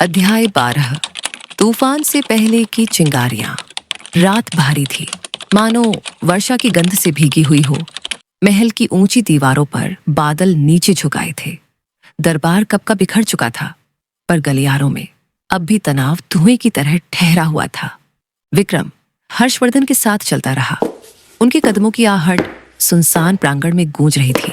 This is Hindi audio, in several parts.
अध्याय 12। तूफान से पहले की चिंगारियां। रात भारी थी, मानो वर्षा की गंध से भीगी हुई हो। महल की ऊंची दीवारों पर बादल नीचे झुकाए थे। दरबार कब का बिखर चुका था, पर गलियारों में अब भी तनाव धुएं की तरह ठहरा हुआ था। विक्रम हर्षवर्धन के साथ चलता रहा। उनके कदमों की आहट सुनसान प्रांगण में गूंज रही थी।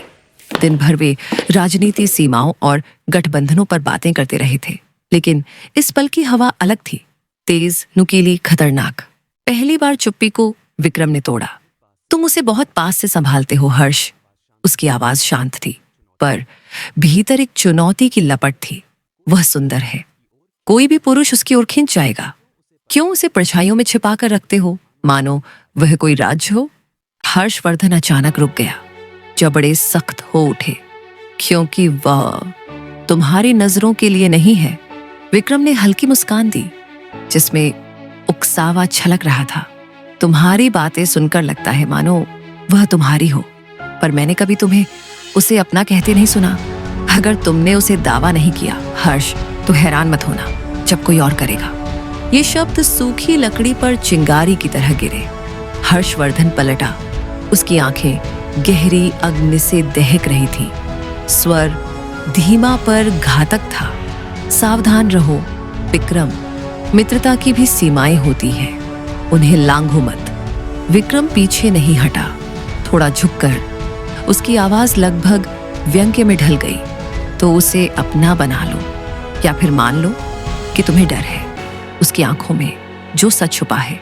दिन भर वे राजनीति, सीमाओं और गठबंधनों पर बातें करते रहे थे, लेकिन इस पल की हवा अलग थी, तेज, नुकीली, खतरनाक। पहली बार चुप्पी को विक्रम ने तोड़ा। तुम उसे बहुत पास से संभालते हो हर्ष। उसकी आवाज शांत थी, पर भीतर एक चुनौती की लपट थी। वह सुंदर है, कोई भी पुरुष उसकी ओर खिंच जाएगा। क्यों उसे परछाइयों में छिपा कर रखते हो, मानो वह कोई राज्य हो? हर्षवर्धन अचानक रुक गया, जबड़े सख्त हो उठे। क्योंकि वह तुम्हारी नजरों के लिए नहीं है। विक्रम ने हल्की मुस्कान दी, जिसमें उकसावा छलक रहा था। तुम्हारी बातें सुनकर लगता है मानो वह तुम्हारी हो, पर मैंने कभी तुम्हें उसे अपना कहते नहीं सुना। अगर तुमने उसे दावा नहीं किया हर्ष, तो हैरान मत होना जब कोई और करेगा। ये शब्द सूखी लकड़ी पर चिंगारी की तरह गिरे। हर्षवर्धन पलटा। उसकी आंखें गहरी अग्नि से दहक रही थीं। स्वर धीमा पर घातक था। सावधान रहो विक्रम, मित्रता की भी सीमाएं होती हैं, उन्हें लांघो मत। विक्रम पीछे नहीं हटा, थोड़ा झुककर। उसकी आवाज लगभग व्यंग्य में ढल गई। तो उसे अपना बना लो, या फिर मान लो कि तुम्हें डर है। उसकी आंखों में जो सच छुपा है,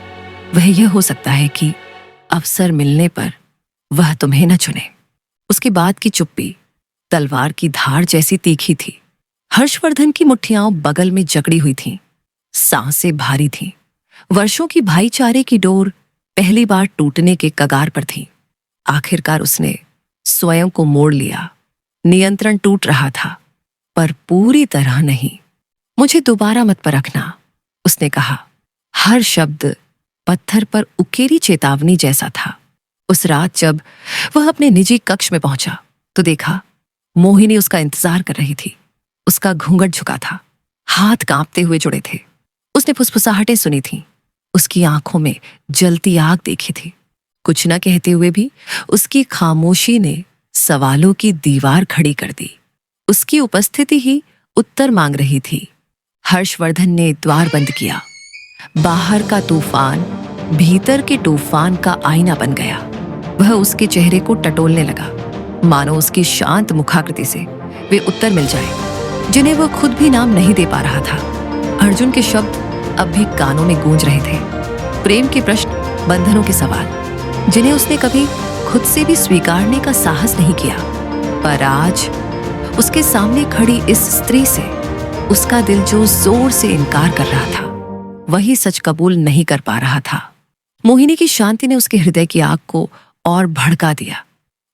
वह यह हो सकता है कि अवसर मिलने पर वह तुम्हें न चुने। उसके बाद की चुप्पी तलवार की धार जैसी तीखी थी। हर्षवर्धन की मुट्ठियां बगल में जकड़ी हुई थीं, सांसें भारी थीं। वर्षों की भाईचारे की डोर पहली बार टूटने के कगार पर थी। आखिरकार उसने स्वयं को मोड़ लिया। नियंत्रण टूट रहा था, पर पूरी तरह नहीं। मुझे दोबारा मत परखना, उसने कहा। हर शब्द पत्थर पर उकेरी चेतावनी जैसा था। उस रात जब वह अपने निजी कक्ष में पहुंचा, तो देखा मोहिनी उसका इंतजार कर रही थी। उसका घूंघट झुका था, हाथ कांपते हुए जुड़े थे। उसने फुसफुसाहटें सुनी थीं, उसकी आंखों में जलती आग देखी थी। कुछ न कहते हुए भी उसकी खामोशी ने सवालों की दीवार खड़ी कर दी। उसकी उपस्थिति ही उत्तर मांग रही थी। हर्षवर्धन ने द्वार बंद किया। बाहर का तूफान भीतर के तूफान का आईना बन गया। वह उसके चेहरे को टटोलने लगा, मानो उसकी शांत मुखाकृति से वे उत्तर मिल जाए जिन्हें वह खुद भी नाम नहीं दे पा रहा था। अर्जुन के शब्द अब भी कानों में गूंज रहे थे। प्रेम के प्रश्न, बंधनों के सवाल, जिन्हें उसने कभी खुद से भी स्वीकारने का साहस नहीं किया। पर आज उसके सामने खड़ी इस स्त्री से उसका दिल जो जोर से इनकार कर रहा था, वही सच कबूल नहीं कर पा रहा था। मोहिनी की शांति ने उसके हृदय की आग को और भड़का दिया।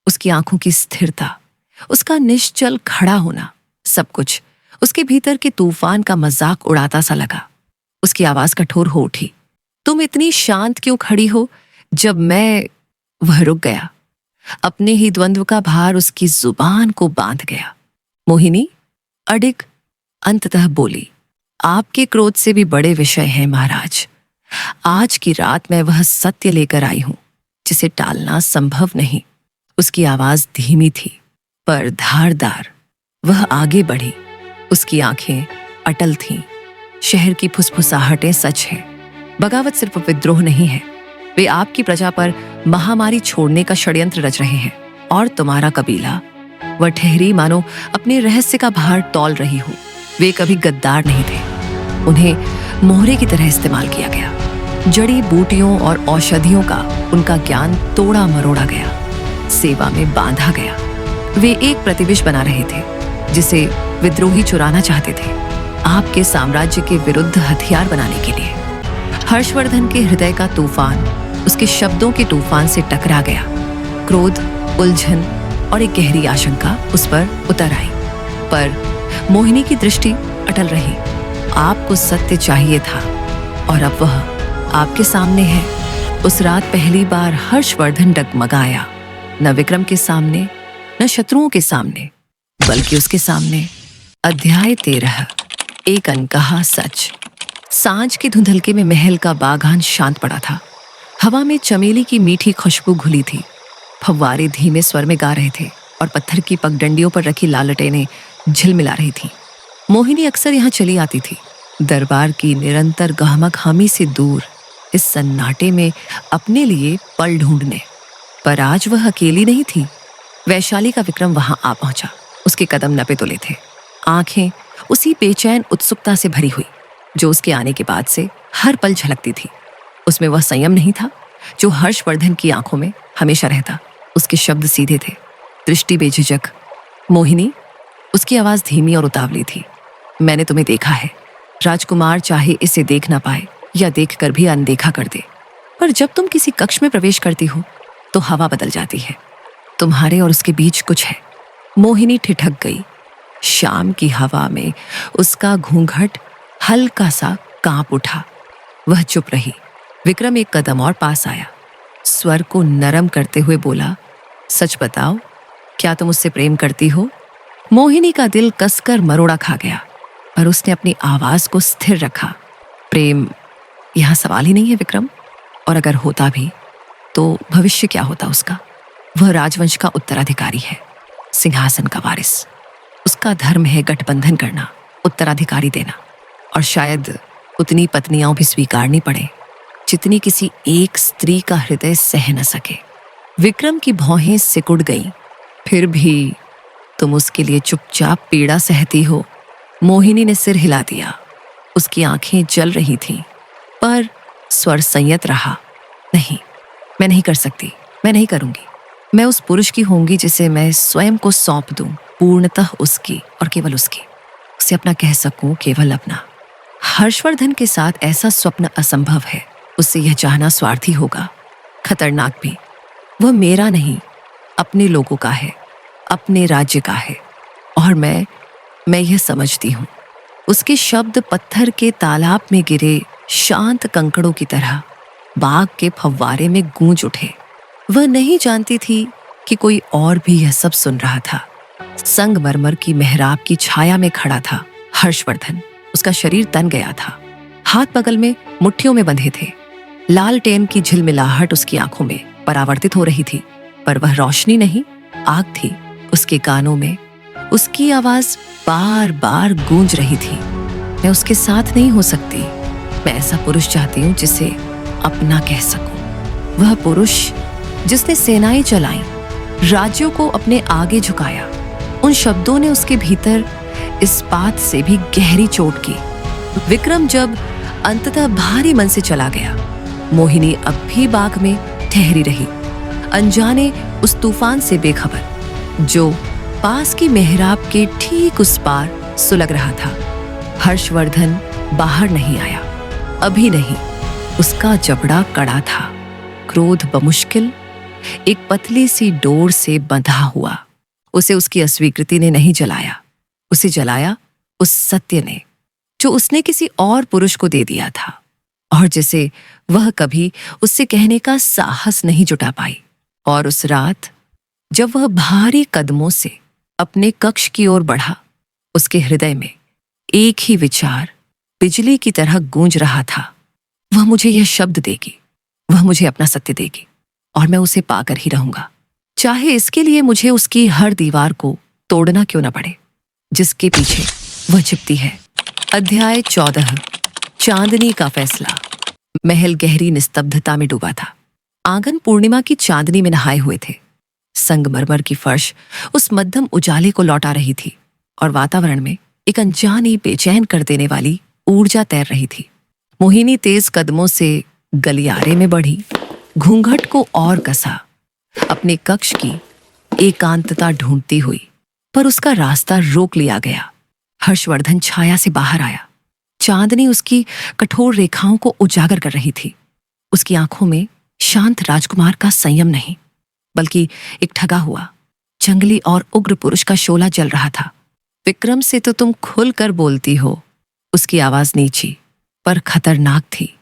उसकी आंखों की स्थिरता, उसका निश्चल खड़ा होना, सब कुछ उसके भीतर के तूफान का मजाक उड़ाता सा लगा। उसकी आवाज कठोर हो उठी। तुम इतनी शांत क्यों खड़ी हो जब मैं... वह रुक गया। अपने ही द्वंद्व का भार उसकी जुबान को बांध गया। मोहिनी अडिग अंततः बोली, आपके क्रोध से भी बड़े विषय हैं महाराज। आज की रात मैं वह सत्य लेकर आई हूं जिसे टालना संभव नहीं। उसकी आवाज धीमी थी, पर धारदार। वह आगे बढ़ी। उसकी आंखें अटल थीं। शहर की फुसफुसाहटें सच है। बगावत सिर्फ विद्रोह नहीं है। वे आपकी प्रजा पर महामारी छोड़ने का षड्यंत्र रच रहे हैं, और तुम्हारा कबीला, वह ठहरी मानो अपने रहस्य का भार तौल रही हो। वे कभी गद्दार नहीं थे। उन्हें मोहरे की तरह इस्तेमाल किया गया। जड़ी बूटियों और औषधियों का उनका ज्ञान तोड़ा मरोड़ा गया, सेवा में बांधा गया। वे एक प्रतिविष बना रहे थे जिसे विद्रोही चुराना चाहते थे, आपके साम्राज्य के विरुद्ध हथियार बनाने के लिए। हर्षवर्धन के हृदय का तूफान उसके शब्दों के तूफान से टकरा गया। क्रोध, उलझन और एक गहरी आशंका उस पर उतर आई, पर मोहिनी की दृष्टि अटल रही। आपको सत्य चाहिए था, और अब वह आपके सामने है। उस रात पहली बार हर्षवर्धन डगमगाया, न विक्रम के सामने, न शत्रुओं के सामने, बल्कि उसके सामने। अध्याय 13। एक अनकहा सच। सांझ के धुंधलके में महल का बागान शांत पड़ा था। हवा में चमेली की मीठी खुशबू घुली थी। फव्वारे धीमे स्वर में गा रहे थे और पत्थर की पगडंडियों पर रखी लालटेनें झिलमिला रही थीं। मोहिनी अक्सर यहाँ चली आती थी, दरबार की निरंतर गहमागहमी से दूर, इस सन्नाटे में अपने लिए पल ढूंढने। पर आज वह अकेली नहीं थी। वैशाली का विक्रम वहां आ पहुंचा। उसके कदम नपे तुले थे, आंखें उसी बेचैन उत्सुकता से भरी हुई जो उसके आने के बाद से हर पल झलकती थी। उसमें वह संयम नहीं था जो हर्षवर्धन की आंखों में हमेशा रहता। उसके शब्द सीधे थे, दृष्टि बेझिझक। मोहिनी, उसकी आवाज धीमी और उतावली थी। मैंने तुम्हें देखा है। राजकुमार चाहे इसे देख ना पाए या देखकर भी अनदेखा कर दे, पर जब तुम किसी कक्ष में प्रवेश करती हो तो हवा बदल जाती है। तुम्हारे और उसके बीच कुछ है। मोहिनी ठिठक गई। शाम की हवा में उसका घूंघट हल्का सा कांप उठा। वह चुप रही। विक्रम एक कदम और पास आया, स्वर को नरम करते हुए बोला, सच बताओ, क्या तुम उससे प्रेम करती हो? मोहिनी का दिल कसकर मरोड़ा खा गया, पर उसने अपनी आवाज को स्थिर रखा। प्रेम यहां सवाल ही नहीं है विक्रम, और अगर होता भी तो भविष्य क्या होता उसका? वह राजवंश का उत्तराधिकारी है, सिंहासन का वारिस। उसका धर्म है गठबंधन करना, उत्तराधिकारी देना, और शायद उतनी पत्नियां भी स्वीकारनी पड़े जितनी किसी एक स्त्री का हृदय सह न सके। विक्रम की भौहें सिकुड़ गईं। फिर भी तुम उसके लिए चुपचाप पीड़ा सहती हो। मोहिनी ने सिर हिला दिया। उसकी आंखें जल रही थीं, पर स्वर संयत रहा। नहीं, मैं नहीं कर सकती, मैं नहीं करूंगी। मैं उस पुरुष की होंगी जिसे मैं स्वयं को सौंप दूं, पूर्णतः उसकी और केवल उसकी। उसे अपना कह सकूं, केवल अपना। हर्षवर्धन के साथ ऐसा स्वप्न असंभव है। उससे यह चाहना स्वार्थी होगा, खतरनाक भी। वह मेरा नहीं, अपने लोगों का है, अपने राज्य का है, और मैं यह समझती हूं। उसके शब्द पत्थर के तालाब में गिरे शांत कंकड़ों की तरह बाग के फव्वारे में गूंज उठे। वह नहीं जानती थी कि कोई और भी यह सब सुन रहा था। संगमरमर की मेहराब की छाया में खड़ा था हर्षवर्धन। उसका शरीर तन गया था, हाथ बगल में मुट्ठियों में बंधे थे। लालटेन की झिलमिलाहट उसकी आंखों में परावर्तित हो रही थी, पर वह रोशनी नहीं, आग थी। उसके कानों में उसकी आवाज बार बार गूंज रही थी, मैं उसके साथ नहीं हो सकती। मैं ऐसा पुरुष चाहती हूँ जिसे अपना कह सकूं। वह पुरुष जिसने सेनाएं चलाई, राज्यों को अपने आगे झुकाया। उन शब्दों ने उसके भीतर इस्पात से भी गहरी चोट की। विक्रम जब अंततः भारी मन से चला गया, मोहिनी अब भी बाग में ठहरी रही, अनजाने उस तूफान से बेखबर जो पास की मेहराब के ठीक उस पार सुलग रहा था। हर्षवर्धन बाहर नहीं आया, अभी नहीं। उसका जबड़ा कड़ा था, क्रोध बमुश्किल एक पतली सी डोर से बंधा हुआ। उसे उसकी अस्वीकृति ने नहीं जलाया, उसे जलाया उस सत्य ने जो उसने किसी और पुरुष को दे दिया था, और जिसे वह कभी उससे कहने का साहस नहीं जुटा पाई। और उस रात जब वह भारी कदमों से अपने कक्ष की ओर बढ़ा, उसके हृदय में एक ही विचार बिजली की तरह गूंज रहा था, वह मुझे यह शब्द देगी, वह मुझे अपना सत्य देगी, और मैं उसे पाकर ही रहूंगा, चाहे इसके लिए मुझे उसकी हर दीवार को तोड़ना क्यों न पड़े जिसके पीछे वह छिपती है। अध्याय 14। चांदनी का फैसला। महल गहरी निस्तब्धता में डूबा था। आंगन पूर्णिमा की चांदनी में नहाए हुए थे। संगमरमर की फर्श उस मध्यम उजाले को लौटा रही थी, और वातावरण में एक अनजानी बेचैन कर देने वाली ऊर्जा तैर रही थी। मोहिनी तेज कदमों से गलियारे में बढ़ी, घूंघट को और कसा, अपने कक्ष की एकांतता ढूंढती हुई, पर उसका रास्ता रोक लिया गया। हर्षवर्धन छाया से बाहर आया। चांदनी उसकी कठोर रेखाओं को उजागर कर रही थी। उसकी आंखों में शांत राजकुमार का संयम नहीं, बल्कि एक ठगा हुआ जंगली और उग्र पुरुष का शोला जल रहा था। विक्रम से तो तुम खुलकर बोलती हो, उसकी आवाज नीची पर खतरनाक थी,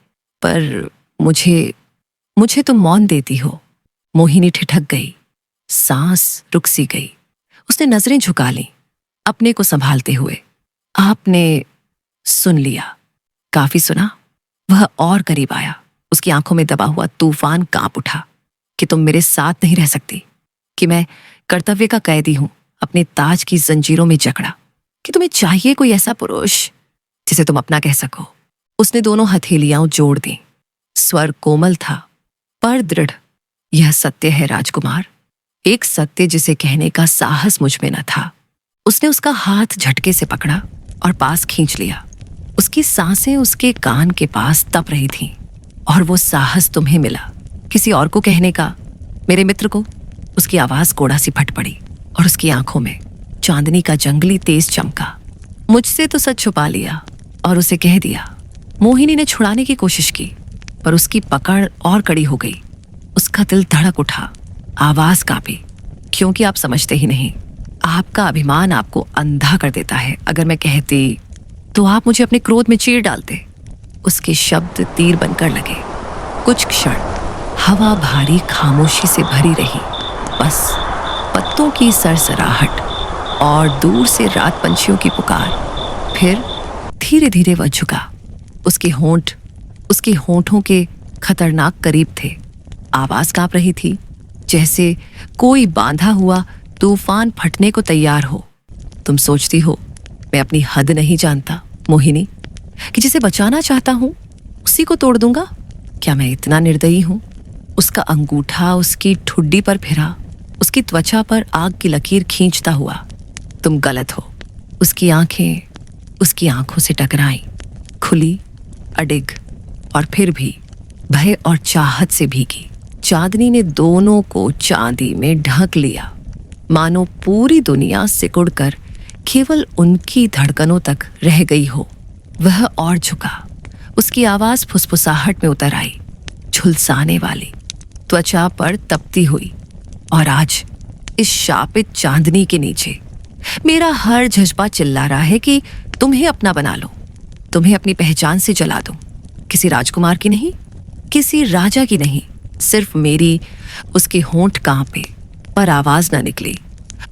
पर मुझे तुम मौन देती हो। मोहिनी ठिठक गई, सांस रुक सी गई। उसने नजरें झुका लीं, अपने को संभालते हुए। सुन लिया, काफी सुना। वह और करीब आया। उसकी आंखों में दबा हुआ तूफान कांप उठा कि तुम मेरे साथ नहीं रह सकती, कि मैं कर्तव्य का कैदी हूं, अपने ताज की जंजीरों में जकड़ा, कि तुम्हें चाहिए कोई ऐसा पुरुष जिसे तुम अपना कह सको। उसने दोनों हथेलियां जोड़ दी। स्वर कोमल था पर दृढ़। यह सत्य है राजकुमार, एक सत्य जिसे कहने का साहस मुझ में न था। उसने उसका हाथ झटके से पकड़ा और पास खींच लिया। उसकी सांसें उसके कान के पास तप रही थीं। और वो साहस तुम्हें मिला किसी और को कहने का, मेरे मित्र को। उसकी आवाज कोड़ा सी फट पड़ी और उसकी आंखों में चांदनी का जंगली तेज चमका। मुझसे तो सच छुपा लिया और उसे कह दिया। मोहिनी ने छुड़ाने की कोशिश की पर उसकी पकड़ और कड़ी हो गई। उसका दिल धड़क उठा, आवाज कांपी, क्योंकि आप समझते ही नहीं। आपका अभिमान आपको अंधा कर देता है। अगर मैं कहती तो आप मुझे अपने क्रोध में चीर डालते। उसके शब्द तीर बनकर लगे। कुछ क्षण हवा भारी खामोशी से भरी रही, बस पत्तों की सरसराहट और दूर से रात पंछियों की पुकार। फिर धीरे धीरे वह झुका। उसके होंठों के खतरनाक करीब थे। आवाज कांप रही थी, जैसे कोई बांधा हुआ तूफान फटने को तैयार हो। तुम सोचती हो मैं अपनी हद नहीं जानता मोहिनी, कि जिसे बचाना चाहता हूं उसी को तोड़ दूंगा? क्या मैं इतना निर्दयी हूं? उसका अंगूठा उसकी ठुड्डी पर फिरा, उसकी त्वचा पर आग की लकीर खींचता हुआ। तुम गलत हो। उसकी आंखें उसकी आंखों से टकराई, खुली, अडिग, और फिर भी भय और चाहत से भीगी। चांदनी ने दोनों को चांदी में ढक लिया, मानो पूरी दुनिया सिकुड़कर केवल उनकी धड़कनों तक रह गई हो। वह और झुका। उसकी आवाज फुसफुसाहट में उतर आई, झुलसाने वाली, त्वचा पर तपती हुई। और आज इस शापित चांदनी के नीचे मेरा हर जज्बा चिल्ला रहा है कि तुम्हें अपना बना लो, तुम्हें अपनी पहचान से जला दूं। किसी राजकुमार की नहीं, किसी राजा की नहीं, सिर्फ मेरी। उसके होंठ कांपे पर आवाज ना निकली।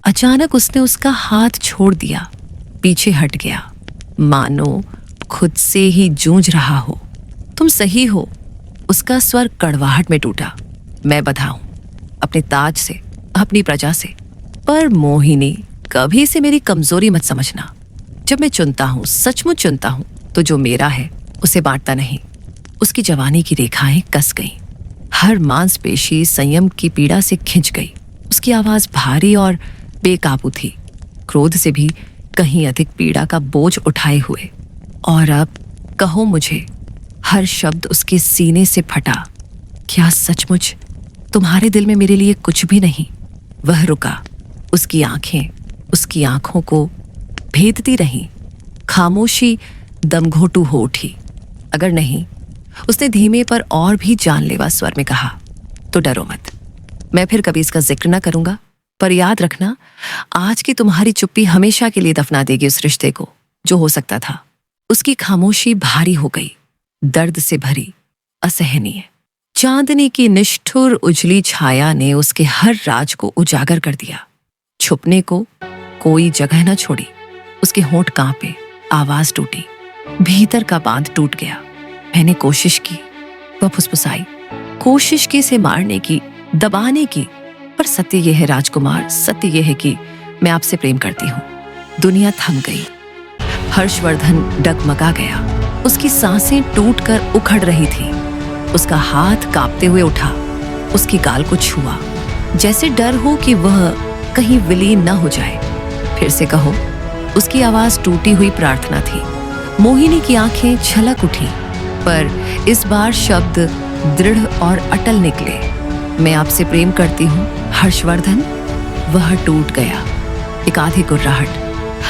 अचानक उसने उसका हाथ छोड़ दिया, पीछे हट गया, मानो खुद से ही जूझ रहा हो। तुम सही हो। उसका स्वर कड़वाहट में टूटा। मैं बधा हूं अपने ताज से, अपनी प्रजा से। पर मोहिनी, कभी से मेरी कमजोरी मत समझना। जब मैं चुनता हूं, सचमुच चुनता हूं, तो जो मेरा है उसे बांटता नहीं। उसकी जवानी की रेखाएं कस गईं। हर मांसपेशी संयम की पीड़ा से खिंच गई। उसकी आवाज भारी और बेकाबू थी, क्रोध से भी कहीं अधिक पीड़ा का बोझ उठाए हुए। और अब कहो मुझे, हर शब्द उसके सीने से फटा, क्या सचमुच तुम्हारे दिल में मेरे लिए कुछ भी नहीं? वह रुका। उसकी आंखें उसकी आंखों को भेदती रहीं। खामोशी दमघोटू हो उठी। अगर नहीं, उसने धीमे पर और भी जानलेवा स्वर में कहा, तो डरो मत। मैं फिर कभी इसका जिक्र ना करूंगा, पर याद रखना, आज की तुम्हारी चुप्पी हमेशा के लिए दफना देगी उस रिश्ते को जो हो सकता था। उसकी खामोशी भारी हो गई, दर्द से भरी, असहनीय। चांदनी की निष्ठुर उजली छाया ने उसके हर राज को उजागर कर दिया। छुपने को कोई जगह न छोड़ी। उसके होंठ कांपे, आवाज टूटी, भीतर का बांध टूट गया। मैंने कोशिश की, वह फुसफुसाई, कोशिश की इसे मारने की, दबाने की, पर सत्य यह है राजकुमार, सत्य यह है कि मैं आपसे प्रेम करती हूँ। दुनिया थम गई। हर्षवर्धन डगमगा गया। उसकी सांसें टूटकर उखड़ रही थी। उसका हाथ कांपते हुए उठा, उसकी गाल को छुआ, जैसे डर हो कि वह कहीं विलीन न हो जाए। फिर से कहो। उसकी आवाज टूटी हुई प्रार्थना थी। मोहिनी की आंखें छलक उठी, पर इस बार शब्द दृढ़ और अटल निकले। मैं आपसे प्रेम करती हूँ हर्षवर्धन। वह टूट गया। एक आधी गुर्राहट,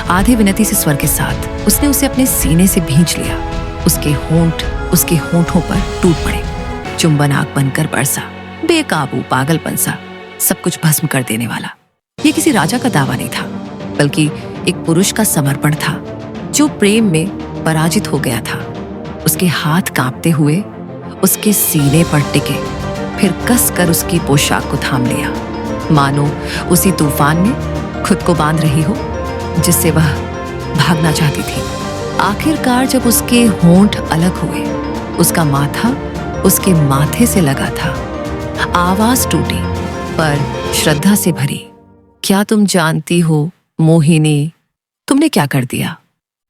आधी विनती से स्वर के साथ उसने उसे अपने सीने से भींच लिया। उसके होंठ उसके होंठों पर टूट पड़े। चुंबन आग बनकर बरसा, बेकाबू पागलपन सा, सब कुछ भस्म कर देने वाला। ये किसी राजा का दावा नहीं था, बल्कि एक पुरुष का समर्पण था जो प्रेम में पराजित हो गया था। उसके हाथ कांपते हुए उसके सीने पर टिके, फिर कसकर उसकी पोशाक को थाम लिया, मानो उसी तूफान में खुद को बांध रही हो जिससे वह भागना चाहती थी। आखिरकार जब उसके होंठ अलग हुए, उसका माथा उसके माथे से लगा था। आवाज टूटी पर श्रद्धा से भरी। क्या तुम जानती हो मोहिनी, तुमने क्या कर दिया?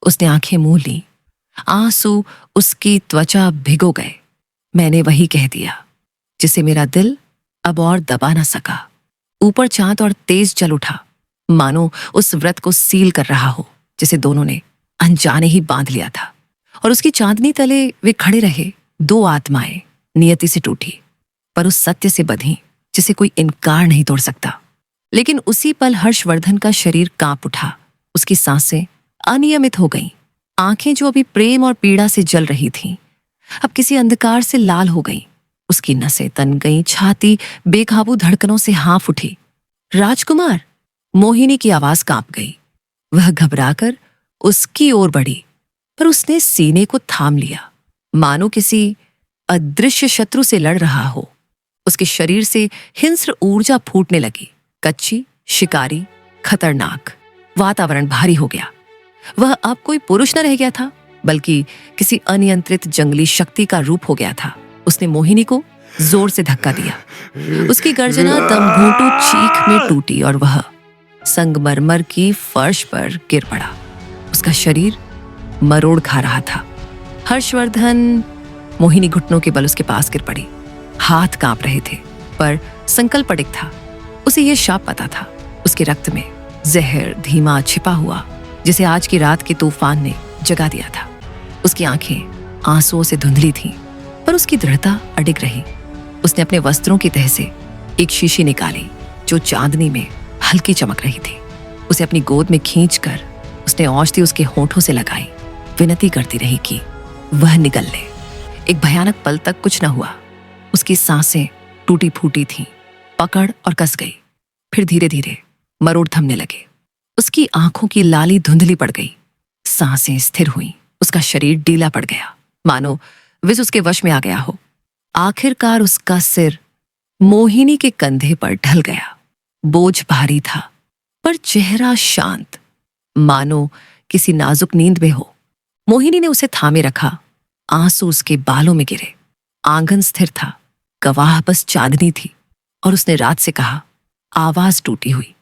उसने आंखें मूंद ली। आंसू उसकी त्वचा भिगो गए। मैंने वही कह दिया जिसे मेरा दिल अब और दबा न सका। ऊपर चांद और तेज जल उठा, मानो उस व्रत को सील कर रहा हो जिसे दोनों ने अनजाने ही बांध लिया था। और उसकी चांदनी तले वे खड़े रहे, दो आत्माएं नियति से टूटी पर उस सत्य से बंधी जिसे कोई इनकार नहीं तोड़ सकता। लेकिन उसी पल हर्षवर्धन का शरीर कांप उठा। उसकी सांसें अनियमित हो गईं। आंखें जो अभी प्रेम और पीड़ा से जल रही थीं, अब किसी अंधकार से लाल हो गईं। उसकी नसें तन गईं, छाती बेकाबू धड़कनों से हाँफ उठी। राजकुमार! मोहिनी की आवाज कांप गई। वह घबराकर उसकी ओर बढ़ी, पर उसने सीने को थाम लिया, मानो किसी अदृश्य शत्रु से लड़ रहा हो। उसके शरीर से हिंस्र ऊर्जा फूटने लगी, कच्ची, शिकारी, खतरनाक। वातावरण भारी हो गया। वह अब कोई पुरुष न रह गया था, बल्कि किसी अनियंत्रित जंगली शक्ति का रूप हो गया था। उसने मोहिनी को जोर से धक्का दिया। उसकी गर्जना दमघोंटू चीख में टूटी और वह संगमरमर की फर्श पर गिर पड़ा। उसका शरीर मरोड़ खा रहा था। हर्षवर्धन! मोहिनी घुटनों के बल उसके पास गिर पड़ी। हाथ कांप रहे थे, पर संकल्प अडिग था। उसे यह शाप पता था, उसके रक्त में जहर धीमा छिपा हुआ, जिसे आज की रात के तूफान ने जगा दिया था। उसकी आंखें आंसुओं से धुंधली थीं, पर उसकी दृढ़ता अडिग रही। उसने अपने वस्त्रों की तह से एक शीशी निकाली जो चांदनी में हल्की चमक रही थी। उसे अपनी गोद में खींचकर उसने औषधि उसके होठों से लगाई, विनती करती रही कि वह निगल ले। एक भयानक पल तक कुछ न हुआ। उसकी सांसें टूटी फूटी थीं, पकड़ और कस गई। फिर धीरे धीरे मरोड़ थमने लगे। उसकी आंखों की लाली धुंधली पड़ गई। सांसें स्थिर हुईं। उसका शरीर ढीला पड़ गया, मानो विष उसके वश में आ गया हो। आखिरकार उसका सिर मोहिनी के कंधे पर ढल गया। बोझ भारी था, पर चेहरा शांत, मानो किसी नाजुक नींद में हो। मोहिनी ने उसे थामे रखा। आंसू उसके बालों में गिरे। आंगन स्थिर था, गवाह बस चांदनी थी। और उसने रात से कहा, आवाज टूटी हुई,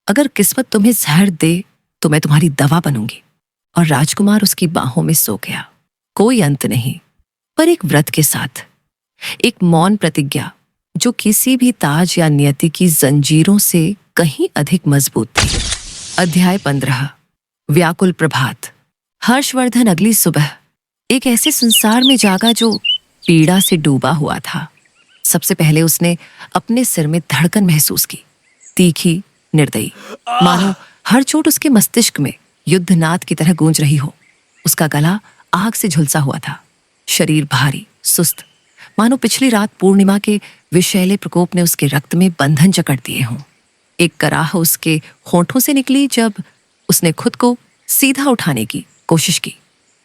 अगर किस्मत तुम्हें जहर दे तो मैं तुम्हारी दवा बनूंगी। और राजकुमार उसकी बाहों में सो गया। कोई अंत नहीं, पर एक व्रत के साथ, एक मौन प्रतिज्ञा जो किसी भी ताज या नियति की जंजीरों से कहीं अधिक मजबूत थी। अध्याय 15। व्याकुल प्रभात। हर्षवर्धन अगली सुबह एक ऐसे संसार में जागा जो पीड़ा से डूबा हुआ था। सबसे पहले उसने अपने सिर में धड़कन महसूस की, तीखी, निर्दयी, मानो हर चोट उसके मस्तिष्क में युद्धनाद की तरह गूंज रही हो। उसका गला आग से झुलसा हुआ था, शरीर भारी, सुस्त, मानो पिछली रात पूर्णिमा के विषैले प्रकोप ने उसके रक्त में बंधन जकड़ दिए हों। एक कराह उसके होंठों से निकली जब उसने खुद को सीधा उठाने की कोशिश की।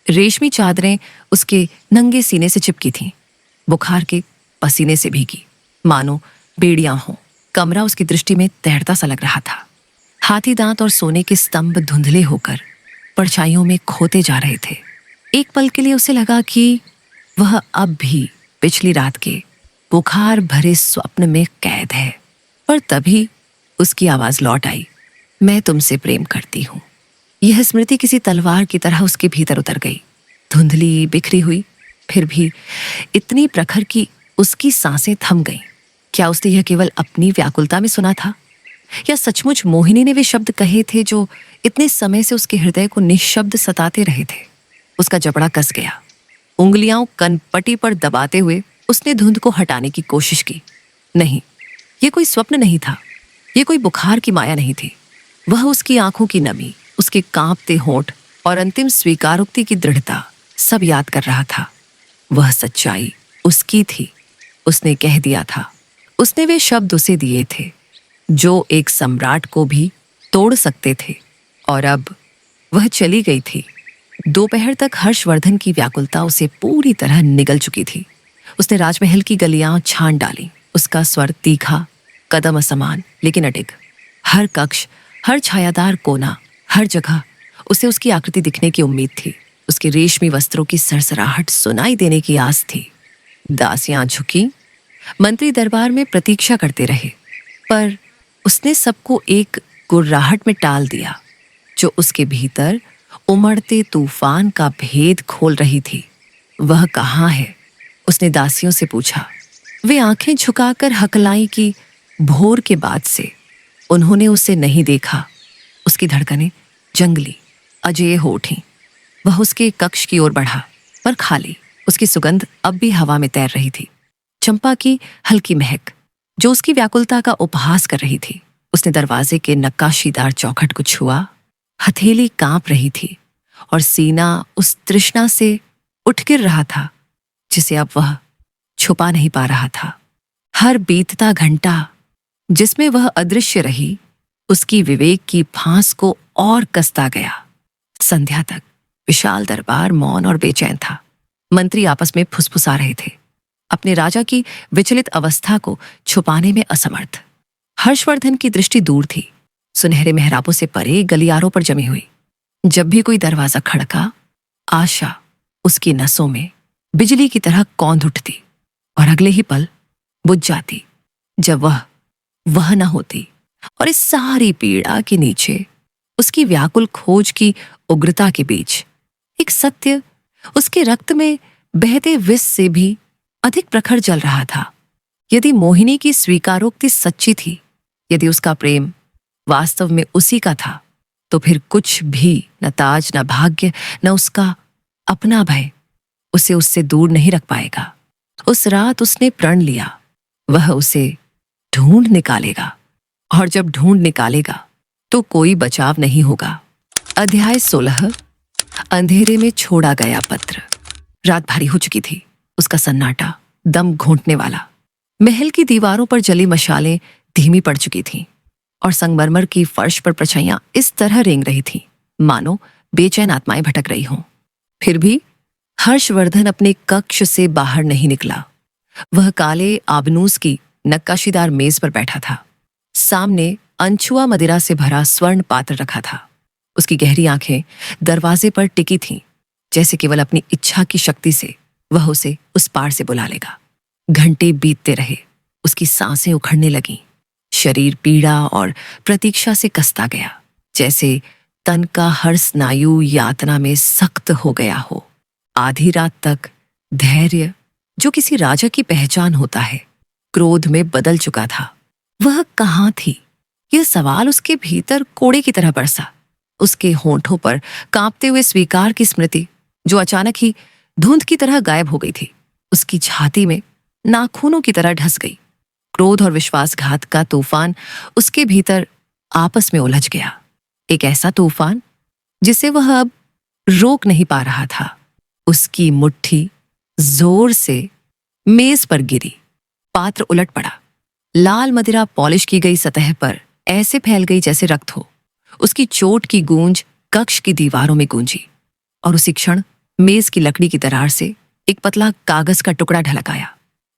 रेशमी चादरें उसके नंगे सीने से चिपकी थीं, बुखार के पसीने से भीगी, मानो बेड़ियां हों। कमरा उसकी दृष्टि में तैरता सा लग रहा था। हाथी दांत और सोने के स्तंभ धुंधले होकर परछाइयों में खोते जा रहे थे। एक पल के लिए उसे लगा कि वह अब भी पिछली रात के बुखार भरे स्वप्न में कैद है। पर तभी उसकी आवाज लौट आई, मैं तुमसे प्रेम करती हूँ। यह स्मृति किसी तलवार की तरह उसके भीतर उतर गई, धुंधली, बिखरी हुई, फिर भी इतनी प्रखर कि उसकी सांसें थम गईं। क्या उसने यह केवल अपनी व्याकुलता में सुना था, या सचमुच मोहिनी ने वे शब्द कहे थे जो इतने समय से उसके हृदय को निःशब्द सताते रहे थे? उसका जबड़ा कस गया। उंगलियां कनपटी पर दबाते हुए उसने धुंध को हटाने की कोशिश की। नहीं, ये कोई स्वप्न नहीं था, ये कोई बुखार की माया नहीं थी। वह उसकी आंखों की नमी, उसके कांपते होंठ और अंतिम स्वीकारोक्ति की दृढ़ता सब याद कर रहा था। वह सच्चाई उसकी थी। उसने कह दिया था, उसने वे शब्द उसे दिए थे जो एक सम्राट को भी तोड़ सकते थे। और अब वह चली गई थी। दोपहर तक हर्षवर्धन की व्याकुलता उसे पूरी तरह निगल चुकी थी। उसने राजमहल की गलियां छान डाली। उसका स्वर तीखा, कदम असमान लेकिन अडिग। हर कक्ष, हर छायादार कोना, हर जगह उसे उसकी आकृति दिखने की उम्मीद थी। उसके रेशमी वस्त्रों की सरसराहट सुनाई देने की आस थी। दासियां झुकी, मंत्री दरबार में प्रतीक्षा करते रहे, पर उसने सबको एक गुर्राहट में टाल दिया जो उसके भीतर उमड़ते तूफान का भेद खोल रही थी। वह कहाँ है? उसने दासियों से पूछा। वे आंखें झुकाकर हकलाई कि भोर के बाद से उन्होंने उसे नहीं देखा। उसकी धड़कनें जंगली, अजेय हो उठीं। वह उसके कक्ष की ओर बढ़ा, पर खाली। उसकी सुगंध अब भी हवा में तैर रही थी, चंपा की हल्की महक जो उसकी व्याकुलता का उपहास कर रही थी। उसने दरवाजे के नक्काशीदार चौखट को छुआ। हथेली कांप रही थी और सीना उस तृष्णा से उठ गिर रहा था जिसे अब वह छुपा नहीं पा रहा था। हर बीतता घंटा जिसमें वह अदृश्य रही, उसकी विवेक की फांस को और कसता गया। संध्या तक विशाल दरबार मौन और बेचैन था। मंत्री आपस में फुसफुसा रहे थे, अपने राजा की विचलित अवस्था को छुपाने में असमर्थ। हर्षवर्धन की दृष्टि दूर थी, सुनहरे मेहराबों से परे गलियारों पर जमी हुई। जब भी कोई दरवाजा खड़का, आशा उसकी नसों में बिजली की तरह कौंध उठती और अगले ही पल बुझ जाती जब वह न होती। और इस सारी पीड़ा के नीचे, उसकी व्याकुल खोज की उग्रता के बीच, एक सत्य उसके रक्त में बहते विष से भी अधिक प्रखर जल रहा था। यदि मोहिनी की स्वीकारोक्ति सच्ची थी, यदि उसका प्रेम वास्तव में उसी का था, तो फिर कुछ भी, न ताज, न भाग्य, न उसका अपना भय, उसे उससे दूर नहीं रख पाएगा। उस रात उसने प्रण लिया, वह उसे ढूंढ निकालेगा, और जब ढूंढ निकालेगा तो कोई बचाव नहीं होगा। अध्याय 16। अंधेरे में छोड़ा गया पत्र। रात भारी हो चुकी थी, उसका सन्नाटा दम घोंटने वाला। महल की दीवारों पर जली मशालें धीमी पड़ चुकी थीं और संगमरमर की फर्श पर परछाइयां इस तरह रेंग रही थीं मानो बेचैन आत्माएं भटक रही हों। फिर भी हर्षवर्धन अपने कक्ष से बाहर नहीं निकला। वह काले आबनूस की नक्काशीदार मेज पर बैठा था। सामने अनछुआ मदिरा से भरा स्वर्ण पात्र रखा था। उसकी गहरी आंखें दरवाजे पर टिकी थीं, जैसे केवल अपनी इच्छा की शक्ति से वह उसे उस पार से बुला लेगा। घंटे बीतते रहे, उसकी सांसें उखड़ने लगीं। शरीर पीड़ा और प्रतीक्षा से कसता गया, जैसे तन का हर स्नायु यातना में सख्त हो गया हो। आधी रात तक धैर्य, जो किसी राजा की पहचान होता है, क्रोध में बदल चुका था। वह कहाँ थी? यह सवाल उसके भीतर कोड़े की तरह बरसा। उसके होंठों पर कांपते हुए स्वीकार की स्मृति, जो अचानक ही धुंध की तरह गायब हो गई थी, उसकी छाती में नाखूनों की तरह ढस गई। क्रोध और विश्वासघात का तूफान उसके भीतर आपस में उलझ गया। एक ऐसा तूफान जिसे वह अब रोक नहीं पा रहा था। उसकी मुट्ठी जोर से मेज पर गिरी। पात्र उलट पड़ा। लाल मदिरा पॉलिश की गई सतह पर ऐसे फैल गई जैसे रक्त हो। उसकी चोट की गूंज कक्ष की दीवारों में गूंजी और उसी क्षण मेज की लकड़ी की दरार से एक पतला कागज का टुकड़ा ढलक आया,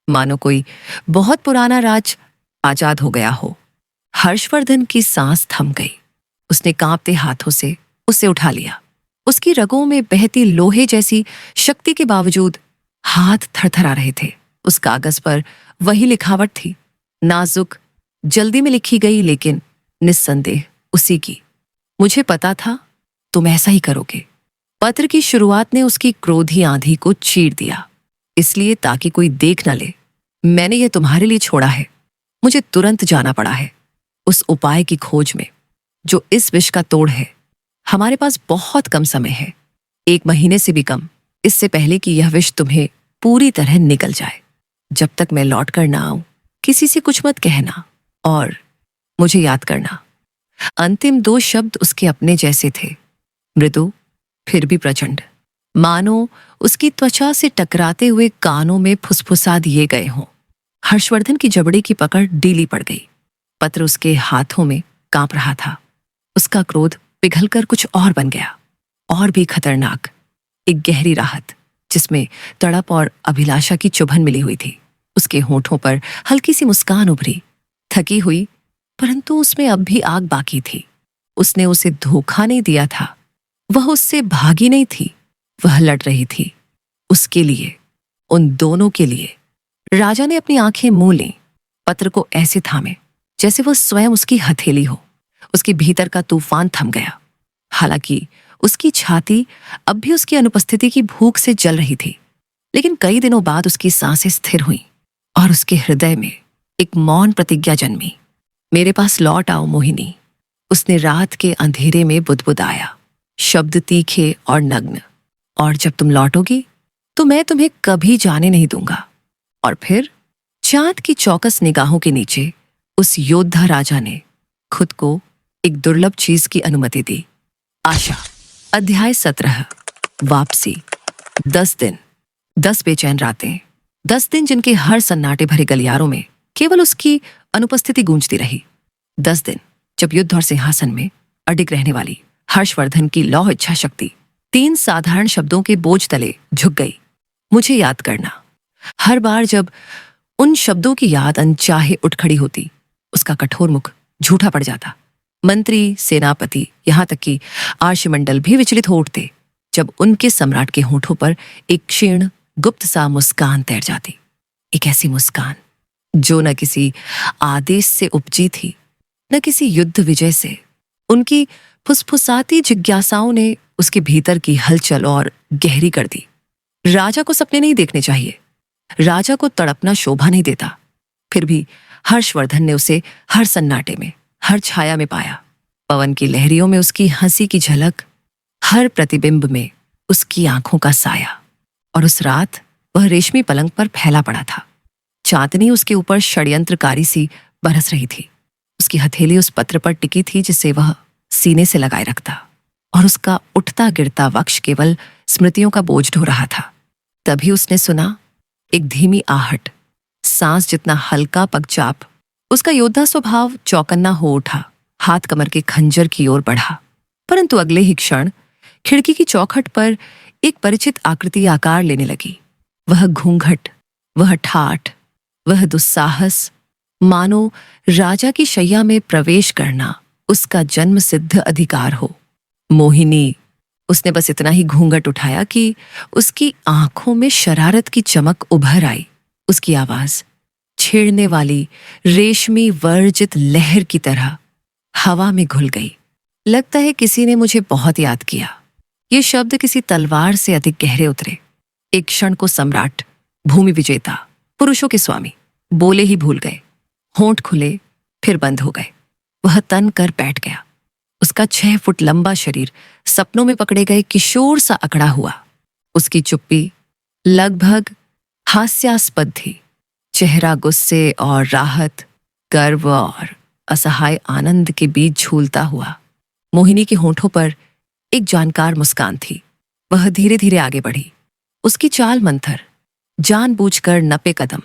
मानो कोई बहुत पुराना राज आजाद हो गया हो। हर्षवर्धन की सांस थम गई। उसने कांपते हाथों से उसे उठा लिया। उसकी रगों में बहती लोहे जैसी शक्ति के बावजूद हाथ थरथरा रहे थे। उस कागज पर वही लिखावट थी, नाजुक, जल्दी में लिखी गई, लेकिन निस्संदेह उसी की। मुझे पता था तुम ऐसा ही करोगे। पत्र की शुरुआत ने उसकी क्रोधी आंधी को चीर दिया। इसलिए ताकि कोई देख न ले, मैंने ये तुम्हारे लिए छोड़ा है। मुझे तुरंत जाना पड़ा है उस उपाय की खोज में जो इस विष का तोड़ है। हमारे पास बहुत कम समय है, 1 महीने से भी कम, इससे पहले कि यह विष तुम्हें पूरी तरह निकल जाए। जब तक मैं लौट कर ना आऊं, किसी से कुछ मत कहना और मुझे याद करना। अंतिम 2 शब्द उसके अपने जैसे थे, मृदु फिर भी प्रचंड, मानो उसकी त्वचा से टकराते हुए कानों में फुसफुसा दिए गए हों। हर्षवर्धन की जबड़े की पकड़ ढीली पड़ गई। पत्र उसके हाथों में कांप रहा था। उसका क्रोध पिघलकर कुछ और बन गया, और भी खतरनाक, एक गहरी राहत जिसमें तड़प और अभिलाषा की चुभन मिली हुई थी। उसके होठों पर हल्की सी मुस्कान उभरी, थकी हुई, परंतु उसमें अब भी आग बाकी थी। उसने उसे धोखा नहीं दिया था, वह उससे भागी नहीं थी। वह लड़ रही थी, उसके लिए, उन दोनों के लिए। राजा ने अपनी आंखें मूंद लीं, पत्र को ऐसे थामे जैसे वह स्वयं उसकी हथेली हो। उसके भीतर का तूफान थम गया। हालांकि उसकी छाती अब भी उसकी अनुपस्थिति की भूख से जल रही थी, लेकिन कई दिनों बाद उसकी सांसें स्थिर हुईं और उसके हृदय में एक मौन प्रतिज्ञा जन्मी। मेरे पास लौट आओ मोहिनी, उसने रात के अंधेरे में बुदबुदाया, शब्द तीखे और नग्न। और जब तुम लौटोगी तो मैं तुम्हें कभी जाने नहीं दूंगा। और फिर चांद की चौकस निगाहों के नीचे उस योद्धा राजा ने खुद को एक दुर्लभ चीज की अनुमति दी, आशा। अध्याय 17। वापसी। 10 दिन, 10 बेचैन रातें, 10 दिन जिनके हर सन्नाटे भरे गलियारों में केवल उसकी अनुपस्थिति गूंजती रही। 10 दिन जब युद्ध और सिंहासन में अडिग रहने वाली हर्षवर्धन की लौह इच्छा शक्ति 3 साधारण शब्दों के बोझ तले झुक गई, मुझे याद करना। हर बार जब उन शब्दों की याद अनचाहे उठ खड़ी होती, उसका कठोर मुख झूठा पड़ जाता। मंत्री, सेनापति, यहां तक कि आर्षमंडल भी विचलित हो उठते जब उनके सम्राट के होठों पर एक क्षीण गुप्त सा मुस्कान तैर जाती। एक ऐसी मुस्कान जो न किसी आदेश से उपजी थी, न किसी युद्ध विजय से। उनकी फुसफुसाती जिज्ञासाओं ने उसके भीतर की हलचल और गहरी कर दी। राजा को सपने नहीं देखने चाहिए, राजा को तड़पना शोभा नहीं देता। फिर भी हर्षवर्धन ने उसे हर सन्नाटे में, हर छाया में पाया। पवन की लहरियों में उसकी हंसी की झलक, हर प्रतिबिंब में उसकी आंखों का साया। और उस रात वह रेशमी पलंग पर फैला पड़ा था। चांदनी उसके ऊपर षड्यंत्रकारी सी बरस रही थी। उसकी हथेली उस पत्र पर टिकी थी जिसे वह सीने से लगाए रखता, और उसका उठता गिरता वक्ष केवल स्मृतियों का बोझ ढो रहा था। तभी उसने सुना एक धीमी आहट, सांस जितना हल्का पगचाप। उसका योद्धा स्वभाव चौकन्ना हो उठा, हाथ कमर के खंजर की ओर बढ़ा। परंतु अगले ही क्षण खिड़की की चौखट पर एक परिचित आकृति आकार लेने लगी। वह घूंघट, वह ठाठ, वह दुस्साहस, मानो राजा की शैया में प्रवेश करना उसका जन्म सिद्ध अधिकार हो। मोहिनी, उसने बस इतना ही घूंघट उठाया कि उसकी आंखों में शरारत की चमक उभर आई। उसकी आवाज छेड़ने वाली रेशमी वर्जित लहर की तरह हवा में घुल गई। लगता है किसी ने मुझे बहुत याद किया। ये शब्द किसी तलवार से अधिक गहरे उतरे। एक क्षण को सम्राट, भूमि विजेता, पुरुषों के स्वामी बोले ही भूल गए। होंठ खुले फिर बंद हो गए। वह तन कर बैठ गया। उसका 6 फुट लंबा शरीर सपनों में पकड़े गए किशोर सा अकड़ा हुआ। उसकी चुप्पी लगभग हास्यास्पद थी। चेहरा गुस्से और राहत, गर्व और असहाय आनंद के बीच झूलता हुआ। मोहिनी के होंठों पर एक जानकार मुस्कान थी। वह धीरे धीरे आगे बढ़ी। उसकी चाल मंथर, जानबूझकर नपे कदम।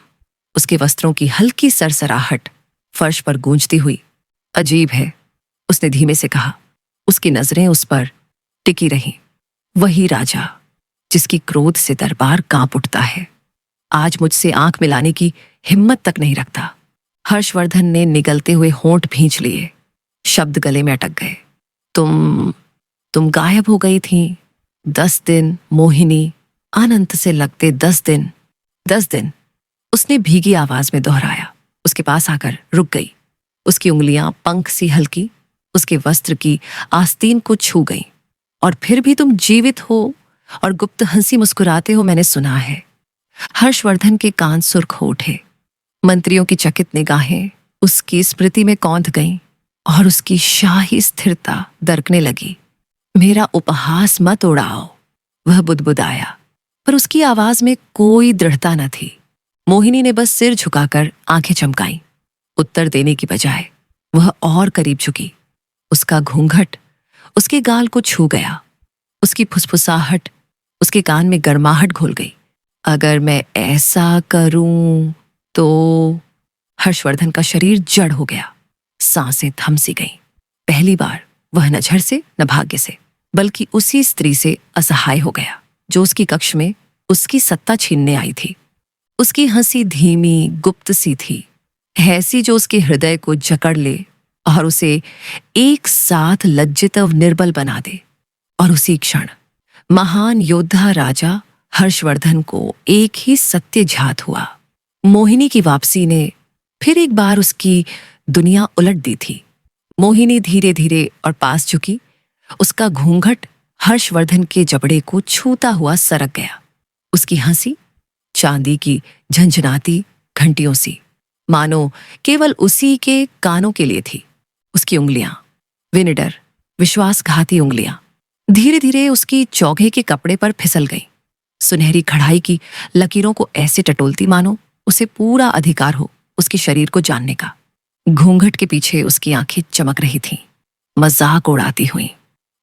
उसके वस्त्रों की हल्की सरसराहट फर्श पर गूंजती हुई। अजीब है, उसने धीमे से कहा। उसकी नजरें उस पर टिकी रहीं। वही राजा जिसकी क्रोध से दरबार कांप उठता है, आज मुझसे आंख मिलाने की हिम्मत तक नहीं रखता। हर्षवर्धन ने निगलते हुए होंठ भींच लिए। शब्द गले में अटक गए। तुम गायब हो गई थी। 10 दिन मोहिनी, अनंत से लगते 10 दिन। 10 दिन, उसने भीगी आवाज में दोहराया। उसके पास आकर रुक गई। उसकी उंगलियां पंख सी हल्की उसके वस्त्र की आस्तीन को छू गईं। और फिर भी तुम जीवित हो और गुप्त हंसी मुस्कुराते हो, मैंने सुना है। हर्षवर्धन के कान सुर्ख हो उठे। मंत्रियों की चकित निगाहें उसकी स्मृति में कौंध गईं और उसकी शाही स्थिरता दरकने लगी। मेरा उपहास मत उड़ाओ, वह बुदबुदाया, पर उसकी आवाज में कोई दृढ़ता न थी। मोहिनी ने बस सिर झुकाकर आंखें चमकाईं। उत्तर देने की बजाय वह और करीब झुकी। उसका घूंघट उसके गाल को छू गया। उसकी फुसफुसाहट उसके कान में गर्माहट घोल गई। अगर मैं ऐसा करूं तो... हर्षवर्धन का शरीर जड़ हो गया। सांसें थम सी गईं। पहली बार वह न झड़ से न भाग्य से, बल्कि उसी स्त्री से असहाय हो गया जो उसकी कक्ष में उसकी सत्ता छीनने आई थी। उसकी हंसी धीमी, गुप्त सी थी, ऐसी जो उसके हृदय को जकड़ ले और उसे एक साथ लज्जित और निर्बल बना दे। और उसी क्षण महान योद्धा राजा हर्षवर्धन को एक ही सत्य झात हुआ। मोहिनी की वापसी ने फिर एक बार उसकी दुनिया उलट दी थी। मोहिनी धीरे धीरे और पास झुकी। उसका घूंघट हर्षवर्धन के जबड़े को छूता हुआ सरक गया। उसकी हंसी चांदी की झंझनाती घंटियों सी, मानो केवल उसी के कानों के लिए थी। उसकी उंगलियां, वे निडर विश्वासघाती उंगलियां, धीरे धीरे उसकी चौघे के कपड़े पर फिसल गईं। सुनहरी कढ़ाई की लकीरों को ऐसे टटोलती मानो उसे पूरा अधिकार हो उसके शरीर को जानने का। घूंघट के पीछे उसकी आंखें चमक रही थीं, मजाक उड़ाती हुई,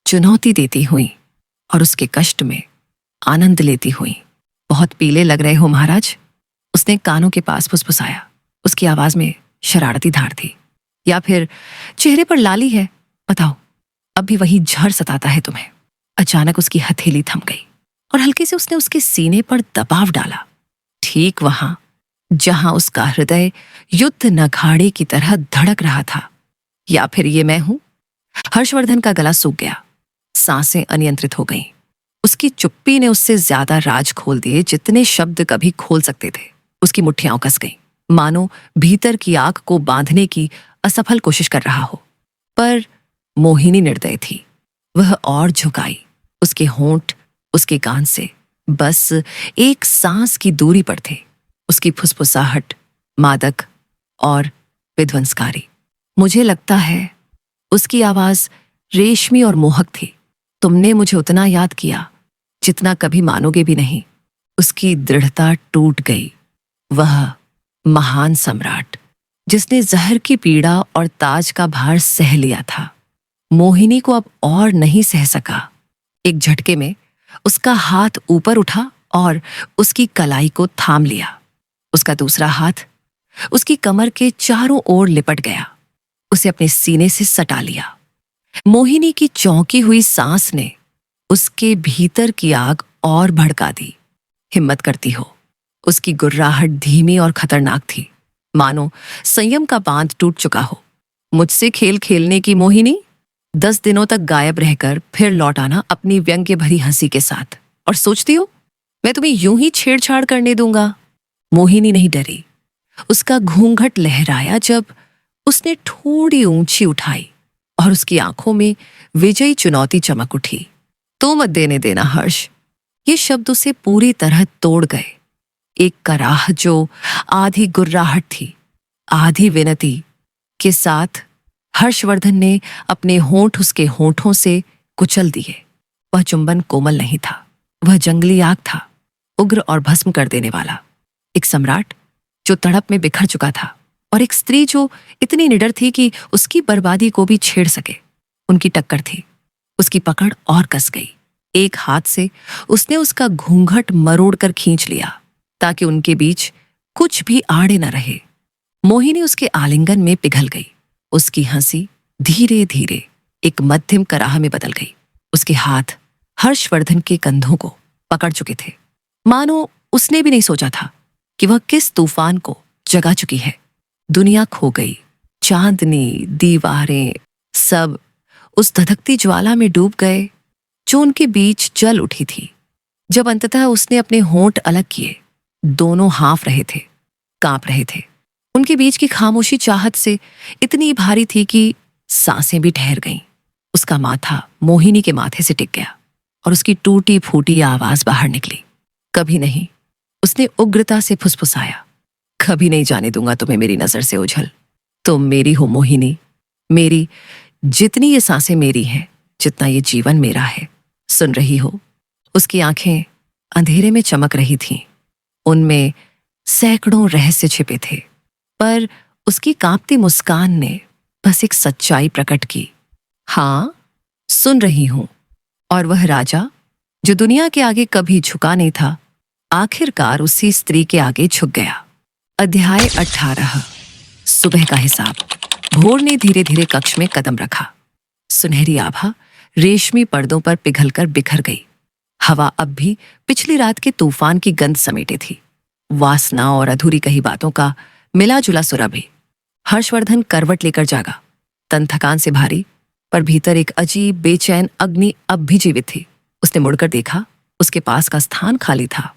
चुनौती देती हुई और उसके कष्ट में आनंद लेती हुई। बहुत पीले लग रहे हो महाराज, उसने कानों के पास फुसफुसाया। उसकी आवाज में शरारती धार थी। या फिर चेहरे पर लाली है, बताओ अब भी वही झर सताता है तुम्हें? अचानक उसकी हथेली थम गई और हल्के से उसने उसके सीने पर दबाव डाला, ठीक वहां जहां उसका हृदय युद्ध नखाड़े की तरह धड़क रहा था। या फिर ये मैं हूं? हर्षवर्धन का गला सूख गया, सांसें अनियंत्रित हो गईं। उसकी चुप्पी ने उससे ज्यादा राज खोल दिए जितने शब्द कभी खोल सकते थे। उसकी मुट्ठियां कस गईं, मानो भीतर की आग को बांधने की असफल कोशिश कर रहा हो। पर मोहिनी निर्दय थी। वह और झुकाई। उसके होंठ उसके कान से बस एक सांस की दूरी पर थे। उसकी फुसफुसाहट मादक और विध्वंसकारी। मुझे लगता है उसकी आवाज रेशमी और मोहक थी। तुमने मुझे उतना याद किया जितना कभी मानोगे भी नहीं। उसकी दृढ़ता टूट गई। वह महान सम्राट जिसने जहर की पीड़ा और ताज का भार सह लिया था, मोहिनी को अब और नहीं सह सका। एक झटके में उसका हाथ ऊपर उठा और उसकी कलाई को थाम लिया। उसका दूसरा हाथ उसकी कमर के चारों ओर लिपट गया, उसे अपने सीने से सटा लिया। मोहिनी की चौंकी हुई सांस ने उसके भीतर की आग और भड़का दी। हिम्मत करती हो। उसकी गुर्राहट धीमी और खतरनाक थी, मानो संयम का बांध टूट चुका हो। मुझसे खेल खेलने की मोहिनी? 10 दिनों तक गायब रहकर फिर लौट आना अपनी व्यंग्य भरी हंसी के साथ, और सोचती हो मैं तुम्हें यूं ही छेड़छाड़ करने दूंगा? मोहिनी नहीं डरी। उसका घूंघट लहराया जब उसने थोड़ी ऊंची उठाई और उसकी आंखों में विजयी चुनौती चमक उठी। तो मत देने देना हर्ष। ये शब्द उसे पूरी तरह तोड़ गए। एक कराह जो आधी गुर्राहट थी, आधी विनती के साथ हर्षवर्धन ने अपने होंठ उसके होंठों से कुचल दिए। वह चुंबन कोमल नहीं था, वह जंगली आग था, उग्र और भस्म कर देने वाला। एक सम्राट जो तड़प में बिखर चुका था और एक स्त्री जो इतनी निडर थी कि उसकी बर्बादी को भी छेड़ सके। उनकी टक्कर थी। उसकी पकड़ और कस गई। एक हाथ से उसने उसका घूंघट मरोड़ कर खींच लिया ताकि उनके बीच कुछ भी आड़े न रहे। मोहिनी उसके आलिंगन में पिघल गई। उसकी हंसी धीरे धीरे एक मध्यम कराह में बदल गई। उसके हाथ हर्षवर्धन के कंधों को पकड़ चुके थे, मानो उसने भी नहीं सोचा था कि वह किस तूफान को जगा चुकी है। दुनिया खो गई। चांदनी, दीवारें, सब उस धधकती ज्वाला में डूब गए जो उनके बीच जल उठी थी। जब अंततः उसने अपने होंठ अलग किए, दोनों हाँफ रहे थे, कांप रहे थे। उनके बीच की खामोशी चाहत से इतनी भारी थी कि सांसें भी ठहर गईं। उसका माथा मोहिनी के माथे से टिक गया और उसकी टूटी फूटी आवाज बाहर निकली। कभी नहीं, उसने उग्रता से फुसफुसाया, कभी नहीं जाने दूंगा तुम्हें मेरी नजर से ओझल। तुम मेरी हो मोहिनी, मेरी। जितनी ये सांसें मेरी हैं, जितना ये जीवन मेरा है। सुन रही हो? उसकी आंखें अंधेरे में चमक रही थीं। उनमें सैकड़ों रहस्य छिपे थे, पर उसकी कांपती मुस्कान ने बस एक सच्चाई प्रकट की। हाँ, सुन रही हूं। और वह राजा जो दुनिया के आगे कभी झुका नहीं था, आखिरकार उसी स्त्री के आगे झुक गया। अध्याय 18। सुबह का हिसाब। भोर ने धीरे धीरे कक्ष में कदम रखा। सुनहरी आभा रेशमी पर्दों पर पिघलकर बिखर गई। हवा अब भी पिछली रात के तूफान की गंध समेटे थी। वासना और अधूरी कही बातों का मिला जुला सुरा भी। हर्षवर्धन करवट लेकर जागा, तन थकान से भारी, पर भीतर एक अजीब बेचैन अग्नि अब भी जीवित थी। उसने उसने मुड़कर देखा, उसके पास का स्थान खाली था।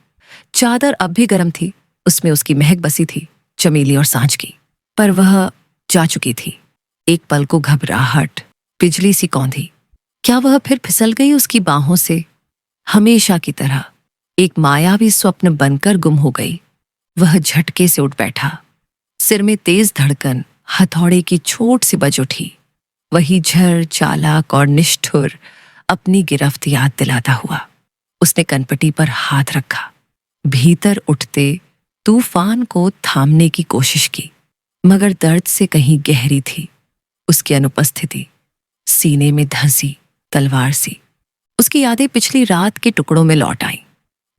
चादर अब भी गर्म थी, उसमें उसकी महक बसी थी, चमेली और सांझ की। पर वह जा चुकी थी। एक पल को घबराहट बिजली सी कौंधी। क्या वह फिर फिसल गई उसकी बाहों से? हमेशा की तरह एक मायावी स्वप्न बनकर गुम हो गई। वह झटके से उठ बैठा। सिर में तेज धड़कन हथौड़े की चोट से बज उठी। वही झर, चालाक और निष्ठुर अपनी गिरफ्त याद दिलाता हुआ उसने कनपटी पर हाथ रखा। भीतर उठते तूफान को थामने की कोशिश की, मगर दर्द से कहीं गहरी थी उसकी अनुपस्थिति, सीने में धंसी तलवार सी। उसकी यादें पिछली रात के टुकड़ों में लौट आईं।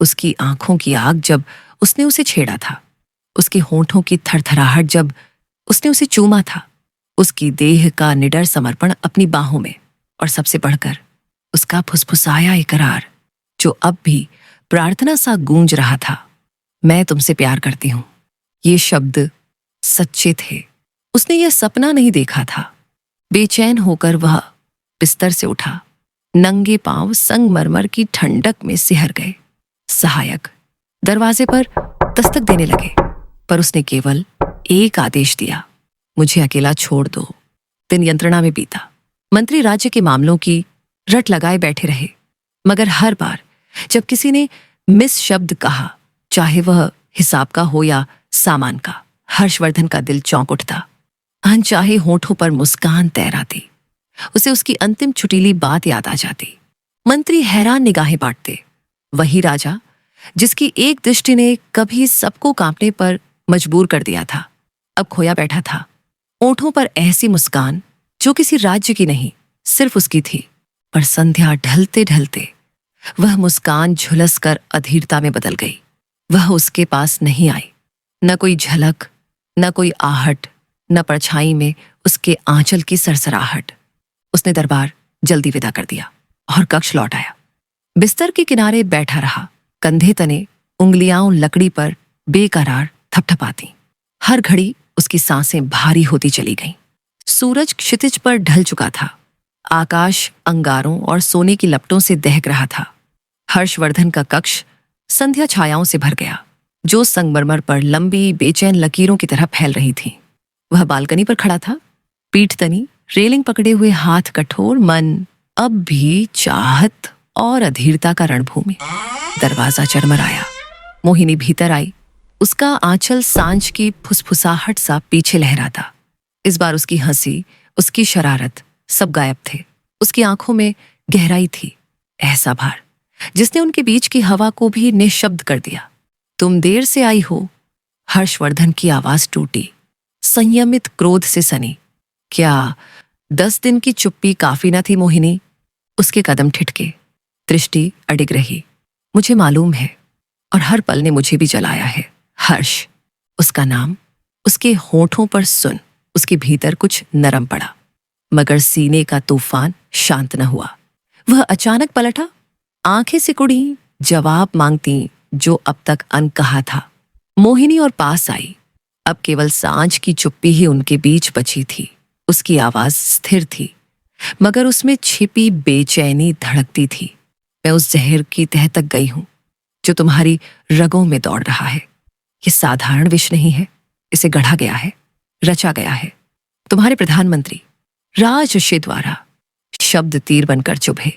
उसकी आंखों की आग जब उसने उसे छेड़ा था, उसके होंठों की थरथराहट जब उसने उसे चूमा था, उसकी देह का निडर समर्पण अपनी बाहों में, और सबसे बढ़कर उसका फुसफुसाया इकरार जो अब भी प्रार्थना सा गूंज रहा था, मैं तुमसे प्यार करती हूं। ये शब्द सच्चे थे। उसने यह सपना नहीं देखा था। बेचैन होकर वह बिस्तर से उठा। नंगे पांव संगमरमर की ठंडक में सिहर गए। सहायक दरवाजे पर दस्तक देने लगे, पर उसने केवल एक आदेश दिया, मुझे अकेला छोड़ दो। दिन यंत्रणा में बीता। मंत्री राज्य के मामलों की रट लगाए बैठे रहे, मगर हर बार जब किसी ने मिस शब्द कहा, चाहे वह हिसाब का हो या सामान का, हर्षवर्धन का दिल चौंक उठता। अनचाहे होठों पर मुस्कान तैराती। उसे उसकी अंतिम छुटीली बात याद आ जाती। मंत्री हैरान निगाहें बांटते। वही राजा जिसकी एक दृष्टि ने कभी सबको कांपने पर मजबूर कर दिया था, अब खोया बैठा था। ओंठों पर ऐसी मुस्कान जो किसी राज्य की नहीं, सिर्फ उसकी थी। पर संध्या ढलते ढलते वह मुस्कान झुलस कर अधीरता में बदल गई। वह उसके पास नहीं आई। न कोई झलक, न कोई आहट, न परछाई में उसके आंचल की सरसराहट। उसने दरबार जल्दी विदा कर दिया और कक्ष लौट आया। बिस्तर के किनारे बैठा रहा। कंधे तने उंगलियां लकड़ी पर बेकरार थपथपाती। हर घड़ी उसकी सांसें भारी होती चली गईं। सूरज क्षितिज पर ढल चुका था। आकाश अंगारों और सोने की लपटों से दहक रहा था। हर्षवर्धन का कक्ष संध्या छायाओं से भर गया, जो संगमरमर पर लंबी बेचैन लकीरों की तरह फैल रही थीं। वह बालकनी पर खड़ा था, पीठ तनी रेलिंग पकड़े हुए, हाथ कठोर, मन अब भी चाहत और अधीरता का रणभूमि। दरवाजा चरमराया। मोहिनी भीतर आई। उसका आंचल सांझ की फुसफुसाहट सा पीछे लहराता। इस बार उसकी हंसी, उसकी शरारत सब गायब थे। उसकी आंखों में गहराई थी, ऐसा भार जिसने उनके बीच की हवा को भी निशब्द कर दिया। तुम देर से आई हो। हर्षवर्धन की आवाज टूटी, संयमित क्रोध से सनी। क्या 10 दिन की चुप्पी काफी न थी मोहिनी? उसके कदम ठिठके, दृष्टि अडिग रही। मुझे मालूम है, और हर पल ने मुझे भी जलाया है। हर्ष, उसका नाम उसके होठों पर सुन। उसके भीतर कुछ नरम पड़ा, मगर सीने का तूफान शांत न हुआ। वह अचानक पलटा, आंखें सिकुड़ी, जवाब मांगती जो अब तक अनकहा था। मोहिनी और पास आई। अब केवल सांझ की चुप्पी ही उनके बीच बची थी। उसकी आवाज स्थिर थी, मगर उसमें छिपी बेचैनी धड़कती थी। मैं उस जहर की तह तक गई हूं जो तुम्हारी रगों में दौड़ रहा है। ये साधारण विष नहीं है, इसे गढ़ा गया है, रचा गया है तुम्हारे प्रधानमंत्री राजऋषि द्वारा। शब्द तीर बनकर चुभे।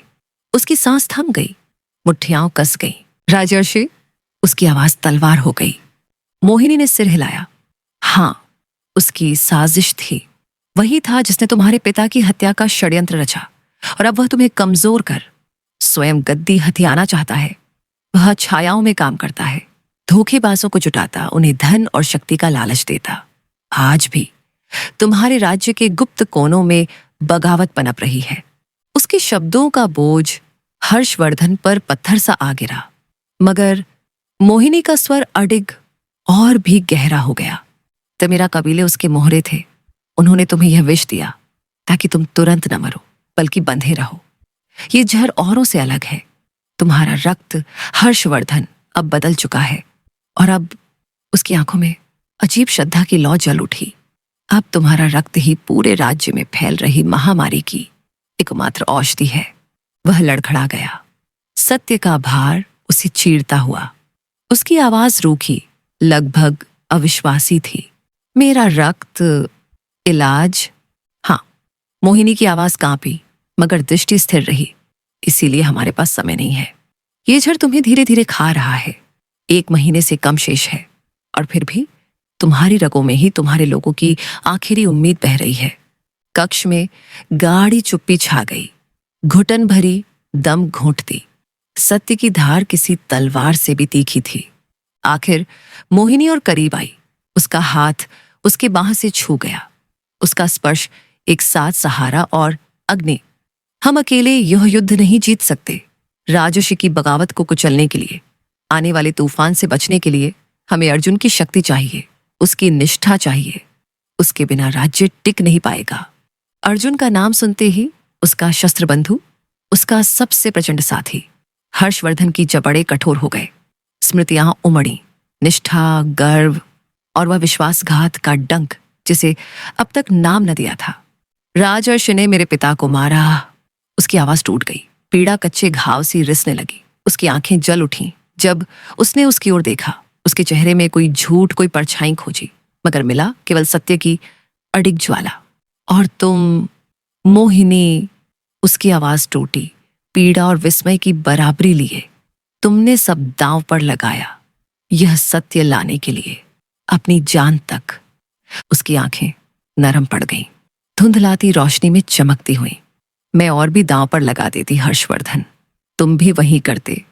उसकी सांस थम गई, मुट्ठियां कस गई। राजर्षि, उसकी आवाज तलवार हो गई। मोहिनी ने सिर हिलाया। हां, उसकी साजिश थी। वही था जिसने तुम्हारे पिता की हत्या का षड्यंत्र रचा, और अब वह तुम्हें कमजोर कर स्वयं गद्दी हथियाना चाहता है। वह छायाओं में काम करता है, धोखेबाजों को जुटाता, उन्हें धन और शक्ति का लालच देता। आज भी तुम्हारे राज्य के गुप्त कोनों में बगावत पनप रही है। उसके शब्दों का बोझ हर्षवर्धन पर पत्थर सा आ गिरा, मगर मोहिनी का स्वर अडिग और भी गहरा हो गया। तो मेरा कबीले उसके मोहरे थे। उन्होंने तुम्हें यह विष दिया ताकि तुम तुरंत न मरो, बल्कि बंधे रहो। ये जहर औरों से अलग है। तुम्हारा रक्त हर्षवर्धन अब बदल चुका है, और अब उसकी आंखों में अजीब श्रद्धा की लौ जल उठी। अब तुम्हारा रक्त ही पूरे राज्य में फैल रही महामारी की एकमात्र औषधि है। वह लड़खड़ा गया। सत्य का भार उसे चीरता हुआ। उसकी आवाज रूखी, लगभग अविश्वासी थी। मेरा रक्त, इलाज। हाँ, मोहिनी की आवाज कांपी, मगर दृष्टि स्थिर रही। इसीलिए हमारे पास समय नहीं है। ये झड़ तुम्हें धीरे धीरे खा रहा है। 1 महीने से कम शेष है, और फिर भी तुम्हारी रगों में ही तुम्हारे लोगों की आखिरी उम्मीद बह रही है। कक्ष में गाढ़ी चुप्पी छा गई। घुटन भरी, दम घोंटती। सत्य की धार किसी तलवार से भी तीखी थी। आखिर मोहिनी और करीब आई। उसका हाथ उसके बाह से छू गया। उसका स्पर्श एक साथ सहारा और अग्नि। हम अकेले यह युद्ध नहीं जीत सकते। राजर्षि की बगावत को कुचलने के लिए, आने वाले तूफान से बचने के लिए हमें अर्जुन की शक्ति चाहिए, उसकी निष्ठा चाहिए। उसके बिना राज्य टिक नहीं पाएगा। अर्जुन का नाम सुनते ही उसका शस्त्र बंधु, उसका सबसे प्रचंड साथी हर्षवर्धन की जबड़े कठोर हो गए। स्मृतियां उमड़ी, निष्ठा, गर्व और वह विश्वासघात का डंक जिसे अब तक नाम न दिया था। राजर्षि ने मेरे पिता को मारा। उसकी आवाज टूट गई। पीड़ा कच्चे घाव सी रिसने लगी। उसकी आंखें जल उठीं जब उसने उसकी ओर देखा। उसके चेहरे में कोई झूठ, कोई परछाई खोजी, मगर मिला केवल सत्य की अडिग ज्वाला। और तुम, मोहिनी, उसकी आवाज टूटी, पीड़ा और विस्मय की बराबरी लिए। तुमने सब दांव पर लगाया, यह सत्य लाने के लिए, अपनी जान तक। उसकी आंखें नरम पड़ गईं, धुंधलाती रोशनी में चमकती हुई। मैं और भी दांव पर लगा देती हर्षवर्धन। तुम भी वही करते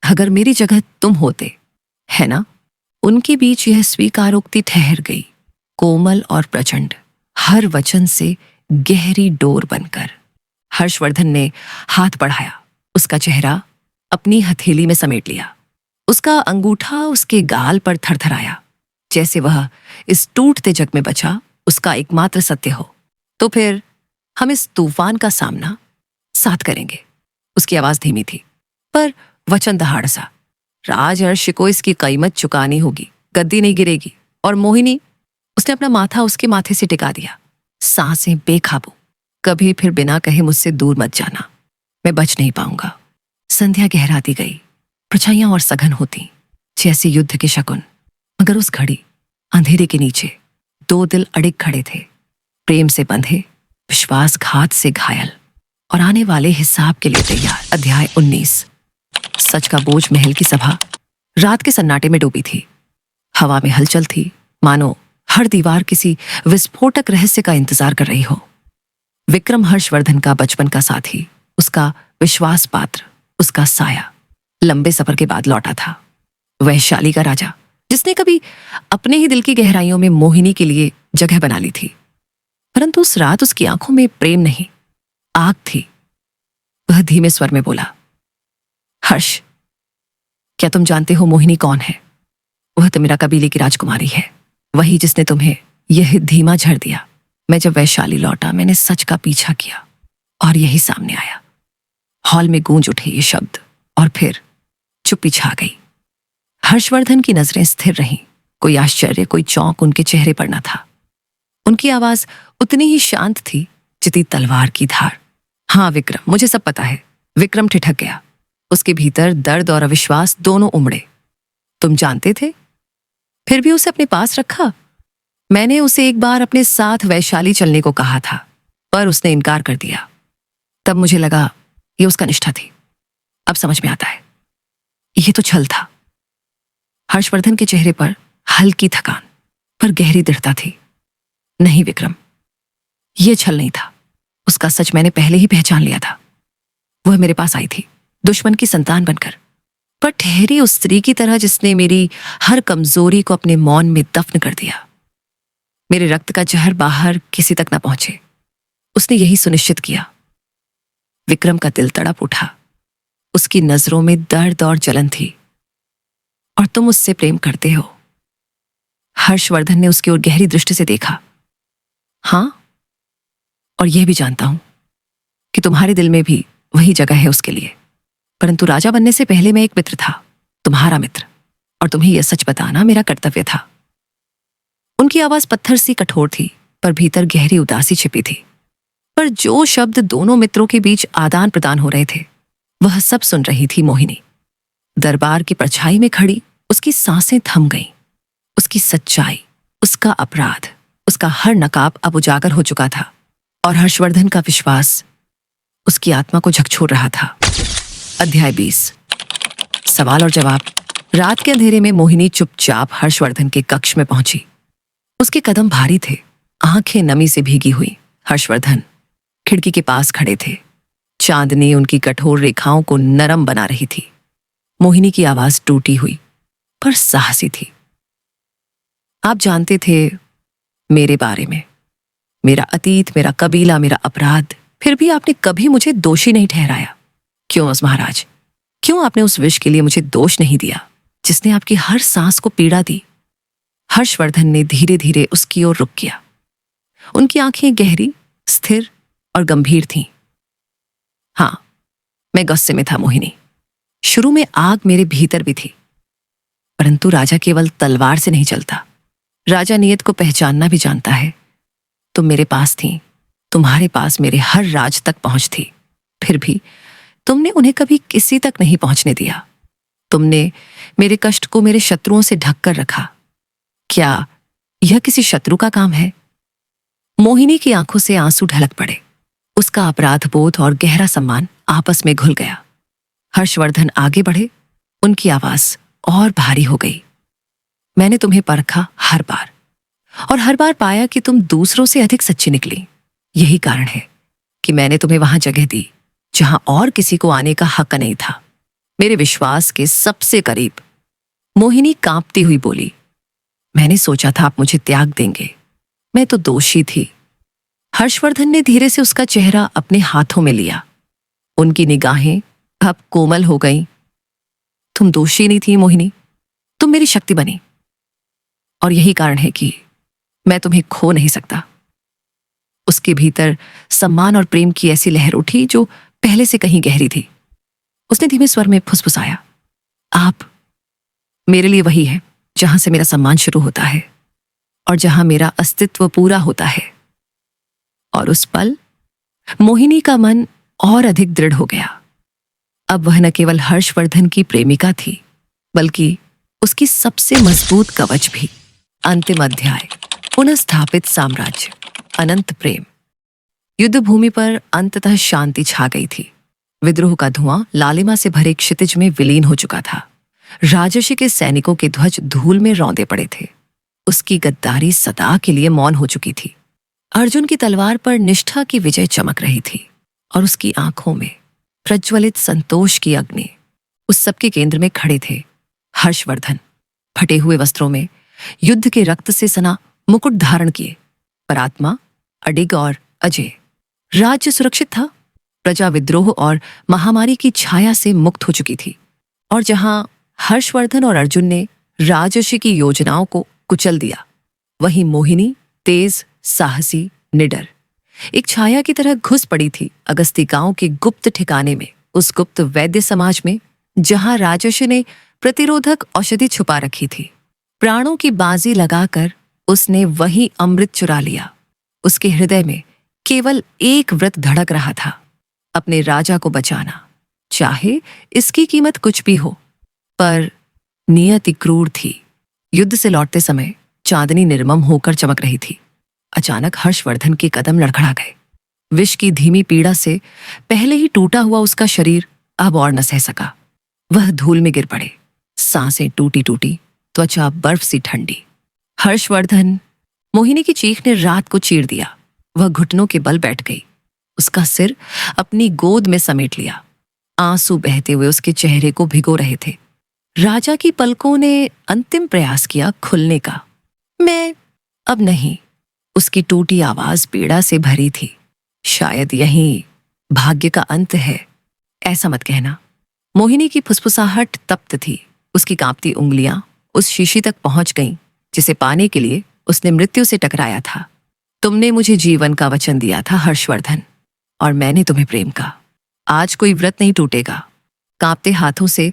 अगर मेरी जगह तुम होते, है ना? उनके बीच यह स्वीकारोक्ति ठहर गई, कोमल और प्रचंड, हर वचन से गहरी डोर बनकर। हर्षवर्धन ने हाथ बढ़ाया, उसका चेहरा अपनी हथेली में समेट लिया। उसका अंगूठा उसके गाल पर थरथराया, जैसे वह इस टूटते जग में बचा उसका एकमात्र सत्य हो। तो फिर हम इस तूफान का सामना साथ करेंगे। उसकी आवाज धीमी थी, पर वचन दहाड़ सा। राजर्षि को इसकी कीमत चुकानी होगी। गद्दी नहीं गिरेगी। और मोहिनी, उसने अपना माथा उसके माथे से टिका दिया। सांसें बेकाबू। कभी फिर बिना कहे मुझसे दूर मत जाना, मैं बच नहीं पाऊंगा। संध्या गहराती गई। परछाइयां और सघन होती, जैसे युद्ध के शकुन। मगर उस घड़ी अंधेरे के नीचे 2 दिल अड़िग खड़े थे, प्रेम से बंधे, विश्वासघात से घायल, और आने वाले हिसाब के लिए तैयार। अध्याय 19। सच का बोझ महल की सभा रात के सन्नाटे में डूबी थी। हवा में हलचल थी, मानो हर दीवार किसी विस्फोटक रहस्य का इंतजार कर रही हो। विक्रम हर्षवर्धन का बचपन का साथी, उसका विश्वास पात्र, उसका साया, लंबे सफर के बाद लौटा था। वैशाली का राजा, जिसने कभी अपने ही दिल की गहराइयों में मोहिनी के लिए जगह बना ली थी। परंतु उस रात उसकी आंखों में प्रेम नहीं, आग थी। वह धीमे स्वर में बोला, हर्ष, क्या तुम जानते हो मोहिनी कौन है? वह तो मेरा कबीले की राजकुमारी है, वही जिसने तुम्हें यह धीमा झड़ दिया। मैं जब वैशाली लौटा, मैंने सच का पीछा किया, और यही सामने आया। हॉल में गूंज उठे ये शब्द, और फिर चुप्पी छा गई। हर्षवर्धन की नजरें स्थिर रहीं। कोई आश्चर्य, कोई चौंक उनके चेहरे पर न था। उनकी आवाज उतनी ही शांत थी जितनी तलवार की धार। हाँ विक्रम, मुझे सब पता है। विक्रम ठिठक गया। उसके भीतर दर्द और अविश्वास दोनों उमड़े। तुम जानते थे, फिर भी उसे अपने पास रखा? मैंने उसे एक बार अपने साथ वैशाली चलने को कहा था, पर उसने इनकार कर दिया। तब मुझे लगा ये उसका निष्ठा थी। अब समझ में आता है, ये तो छल था। हर्षवर्धन के चेहरे पर हल्की थकान, पर गहरी दृढ़ता थी। नहीं विक्रम, यह छल नहीं था। उसका सच मैंने पहले ही पहचान लिया था। वह मेरे पास आई थी, दुश्मन की संतान बनकर, पर ठहरी उस स्त्री की तरह जिसने मेरी हर कमजोरी को अपने मौन में दफन कर दिया। मेरे रक्त का जहर बाहर किसी तक न पहुंचे, उसने यही सुनिश्चित किया। विक्रम का दिल तड़प उठा। उसकी नजरों में दर्द और जलन थी। और तुम उससे प्रेम करते हो? हर्षवर्धन ने उसकी ओर गहरी दृष्टि से देखा। हाँ, और यह भी जानता हूं कि तुम्हारे दिल में भी वही जगह है उसके लिए। परंतु राजा बनने से पहले मैं एक मित्र था, तुम्हारा मित्र, और तुम्हें यह सच बताना मेरा कर्तव्य था। उनकी आवाज पत्थर सी कठोर थी, पर भीतर गहरी उदासी छिपी थी। पर जो शब्द दोनों मित्रों के बीच आदान प्रदान हो रहे थे, वह सब सुन रही थी मोहिनी। दरबार की परछाई में खड़ी उसकी सांसें थम गईं। उसकी सच्चाई, उसका अपराध, उसका हर नकाब अब उजागर हो चुका था और हर्षवर्धन का विश्वास उसकी आत्मा को झकझोर रहा था। अध्याय 20। सवाल और जवाब। रात के अंधेरे में मोहिनी चुपचाप हर्षवर्धन के कक्ष में पहुंची। उसके कदम भारी थे, आंखें नमी से भीगी हुई। हर्षवर्धन खिड़की के पास खड़े थे। चांदनी उनकी कठोर रेखाओं को नरम बना रही थी। मोहिनी की आवाज टूटी हुई पर साहसी थी। आप जानते थे मेरे बारे में, मेरा अतीत, मेरा कबीला, मेरा अपराध, फिर भी आपने कभी मुझे दोषी नहीं ठहराया। क्यों महाराज? क्यों आपने उस विष के लिए मुझे दोष नहीं दिया जिसने आपकी हर सांस को पीड़ा दी? हर्षवर्धन ने धीरे धीरे उसकी ओर रुख किया। उनकी आंखें गहरी, स्थिर और गंभीर थीं। हां, मैं गुस्से में था मोहिनी। शुरू में आग मेरे भीतर भी थी, परंतु राजा केवल तलवार से नहीं चलता। राजा नियत को पहचानना भी जानता है। तुम मेरे पास थी, तुम्हारे पास मेरे हर राज तक पहुंच थी, फिर भी तुमने उन्हें कभी किसी तक नहीं पहुंचने दिया। तुमने मेरे कष्ट को मेरे शत्रुओं से ढक कर रखा। क्या यह किसी शत्रु का काम है? मोहिनी की आंखों से आंसू ढलक पड़े। उसका अपराध बोध और गहरा सम्मान आपस में घुल गया। हर्षवर्धन आगे बढ़े, उनकी आवाज और भारी हो गई। मैंने तुम्हें परखा हर बार, और हर बार पाया कि तुम दूसरों से अधिक सच्ची निकली। यही कारण है कि मैंने तुम्हें वहां जगह दी जहां और किसी को आने का हक नहीं था, मेरे विश्वास के सबसे करीब। मोहिनी कांपती हुई बोली, मैंने सोचा था आप मुझे त्याग देंगे, मैं तो दोषी थी। हर्षवर्धन ने धीरे से उसका चेहरा अपने हाथों में लिया। उनकी निगाहें अब कोमल हो गईं। तुम दोषी नहीं थी मोहिनी, तुम मेरी शक्ति बनी, और यही कारण है कि मैं तुम्हें खो नहीं सकता। उसके भीतर सम्मान और प्रेम की ऐसी लहर उठी जो पहले से कहीं गहरी थी। उसने धीमे स्वर में फुसफुसाया, आप मेरे लिए वही है जहां से मेरा सम्मान शुरू होता है और जहां मेरा अस्तित्व पूरा होता है। और उस पल मोहिनी का मन और अधिक दृढ़ हो गया। अब वह न केवल हर्षवर्धन की प्रेमिका थी, बल्कि उसकी सबसे मजबूत कवच भी। अंतिम अध्याय। पुनर्स्थापित साम्राज्य, अनंत प्रेम। युद्ध भूमि पर अंततः शांति छा गई थी। विद्रोह का धुआं लालिमा से भरे क्षितिज में विलीन हो चुका था। राजर्षि के सैनिकों के ध्वज धूल में रौंदे पड़े थे। उसकी गद्दारी सदा के लिए मौन हो चुकी थी। अर्जुन की तलवार पर निष्ठा की विजय चमक रही थी और उसकी आंखों में प्रज्वलित संतोष की अग्नि। उस सबके केंद्र में खड़े थे हर्षवर्धन, फटे हुए वस्त्रों में, युद्ध के रक्त से सना मुकुट धारण किए, पर आत्मा अडिग और अजय। राज्य सुरक्षित था, प्रजा विद्रोह और महामारी की छाया से मुक्त हो चुकी थी। और जहां हर्षवर्धन और अर्जुन ने राजर्षि की योजनाओं को कुचल दिया, वहीं मोहिनी तेज, साहसी, निडर एक छाया की तरह घुस पड़ी थी अगस्ती गांव के गुप्त ठिकाने में, उस गुप्त वैद्य समाज में जहां राजर्षि ने प्रतिरोधक औषधि छुपा रखी थी। प्राणों की बाजी लगाकर उसने वही अमृत चुरा लिया। उसके हृदय में केवल एक व्रत धड़क रहा था, अपने राजा को बचाना, चाहे इसकी कीमत कुछ भी हो। पर नियति क्रूर थी। युद्ध से लौटते समय चांदनी निर्मम होकर चमक रही थी। अचानक हर्षवर्धन के कदम लड़खड़ा गए। विष की धीमी पीड़ा से पहले ही टूटा हुआ उसका शरीर अब और न सह सका। वह धूल में गिर पड़े, सांसें टूटी टूटी, त्वचा बर्फ सी ठंडी। हर्षवर्धन! मोहिनी की चीख ने रात को चीर दिया। वह घुटनों के बल बैठ गई, उसका सिर अपनी गोद में समेट लिया। आंसू बहते हुए उसके चेहरे को भिगो रहे थे। राजा की पलकों ने अंतिम प्रयास किया खुलने का। मैं अब नहीं। उसकी टूटी आवाज पीड़ा से भरी थी। शायद यही भाग्य का अंत है। ऐसा मत कहना। मोहिनी की फुसफुसाहट तप्त थी। उसकी कांपती उंगलियां उस शीशी तक पहुंच गईं जिसे पाने के लिए उसने मृत्यु से टकराया था। तुमने मुझे जीवन का वचन दिया था हर्षवर्धन, और मैंने तुम्हें प्रेम का। आज कोई व्रत नहीं टूटेगा। कांपते हाथों से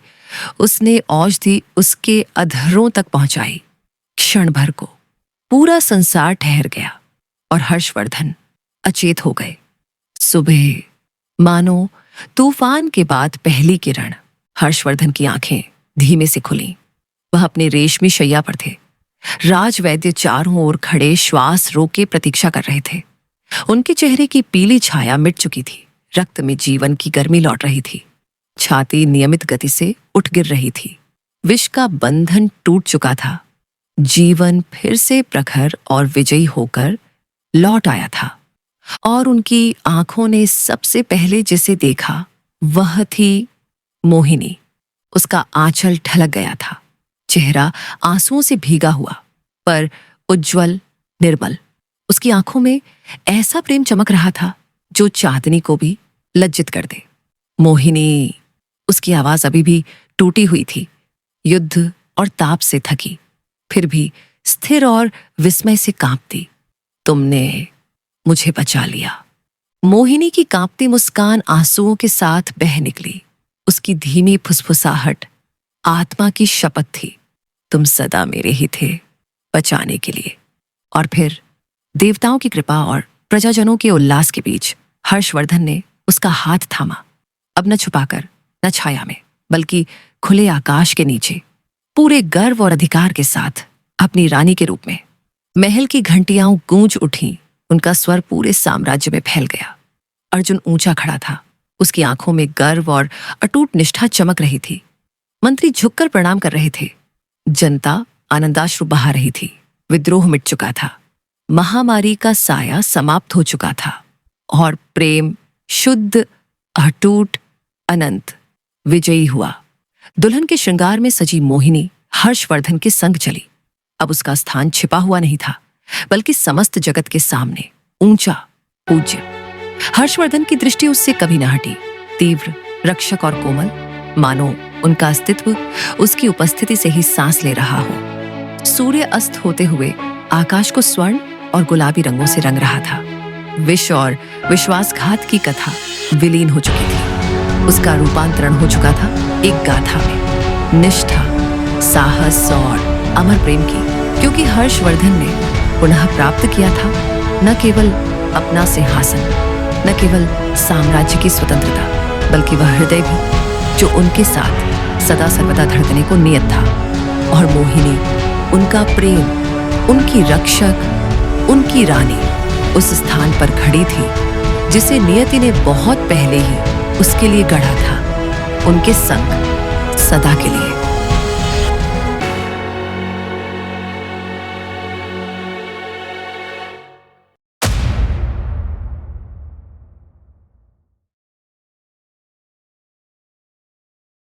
उसने औषधि उसके अधरों तक पहुंचाई। क्षण भर को पूरा संसार ठहर गया और हर्षवर्धन अचेत हो गए। सुबह मानो तूफान के बाद पहली किरण। हर्षवर्धन की आंखें धीमे से खुली। वह अपने रेशमी शैया पर थे। राजवैद्य चारों ओर खड़े श्वास रोके प्रतीक्षा कर रहे थे। उनके चेहरे की पीली छाया मिट चुकी थी। रक्त में जीवन की गर्मी लौट रही थी। छाती नियमित गति से उठ गिर रही थी। विष का बंधन टूट चुका था। जीवन फिर से प्रखर और विजयी होकर लौट आया था। और उनकी आंखों ने सबसे पहले जिसे देखा वह थी मोहिनी। उसका आंचल ढलक गया था। चेहरा आंसुओं से भीगा हुआ, पर उज्जवल, निर्मल। उसकी आंखों में ऐसा प्रेम चमक रहा था जो चांदनी को भी लज्जित कर दे। मोहिनी। उसकी आवाज अभी भी टूटी हुई थी, युद्ध और ताप से थकी, फिर भी स्थिर और विस्मय से कांपती। तुमने मुझे बचा लिया। मोहिनी की कांपती मुस्कान आंसुओं के साथ बह निकली। उसकी धीमी फुसफुसाहट आत्मा की शपथ थी। तुम सदा मेरे ही थे, बचाने के लिए। और फिर देवताओं की कृपा और प्रजाजनों के उल्लास के बीच हर्षवर्धन ने उसका हाथ थामा। अब न छुपाकर, न छाया में, बल्कि खुले आकाश के नीचे, पूरे गर्व और अधिकार के साथ, अपनी रानी के रूप में। महल की घंटियां गूंज उठी। उनका स्वर पूरे साम्राज्य में फैल गया। अर्जुन ऊंचा खड़ा था। उसकी आंखों में गर्व और अटूट निष्ठा चमक रही थी। मंत्री झुककर प्रणाम कर रहे थे। जनता आनंदाश्रु बहा रही थी। विद्रोह मिट चुका था। महामारी का साया समाप्त हो चुका था और प्रेम शुद्ध, अटूट, अनंत विजयी हुआ। दुल्हन के श्रृंगार में सजी मोहिनी हर्षवर्धन के संग चली। अब उसका स्थान छिपा हुआ नहीं था, बल्कि समस्त जगत के सामने ऊंचा, पूज्य। हर्षवर्धन की दृष्टि उससे कभी न हटी। तीव्र, रक्षक और कोमल, मानो उनका अस्तित्व उसकी उपस्थिति से ही सांस ले रहा हो। सूर्य अस्त होते हुए आकाश को स्वर्ण और गुलाबी रंगों से रंग रहा था। विष और विश्वासघात की कथा विलीन हो चुकी थी। उसका रूपांतरण हो चुका था एक गाथा में, निष्ठा, साहस और अमर प्रेम की। क्योंकि हर्षवर्धन ने पुनः प्राप्त किया था न केवल अपना सिंहासन, न केवल साम्राज्य की स्वतंत्रता, बल्कि वह हृदय भी जो उनके साथ सदा सर्वदा धड़कने को नियत था। और मोहिनी, उनका प्रेम, उनकी रक्षक, उनकी रानी, उस स्थान पर खड़ी थी जिसे नियति ने बहुत पहले ही उसके लिए गढ़ा था, उनके संग सदा के लिए।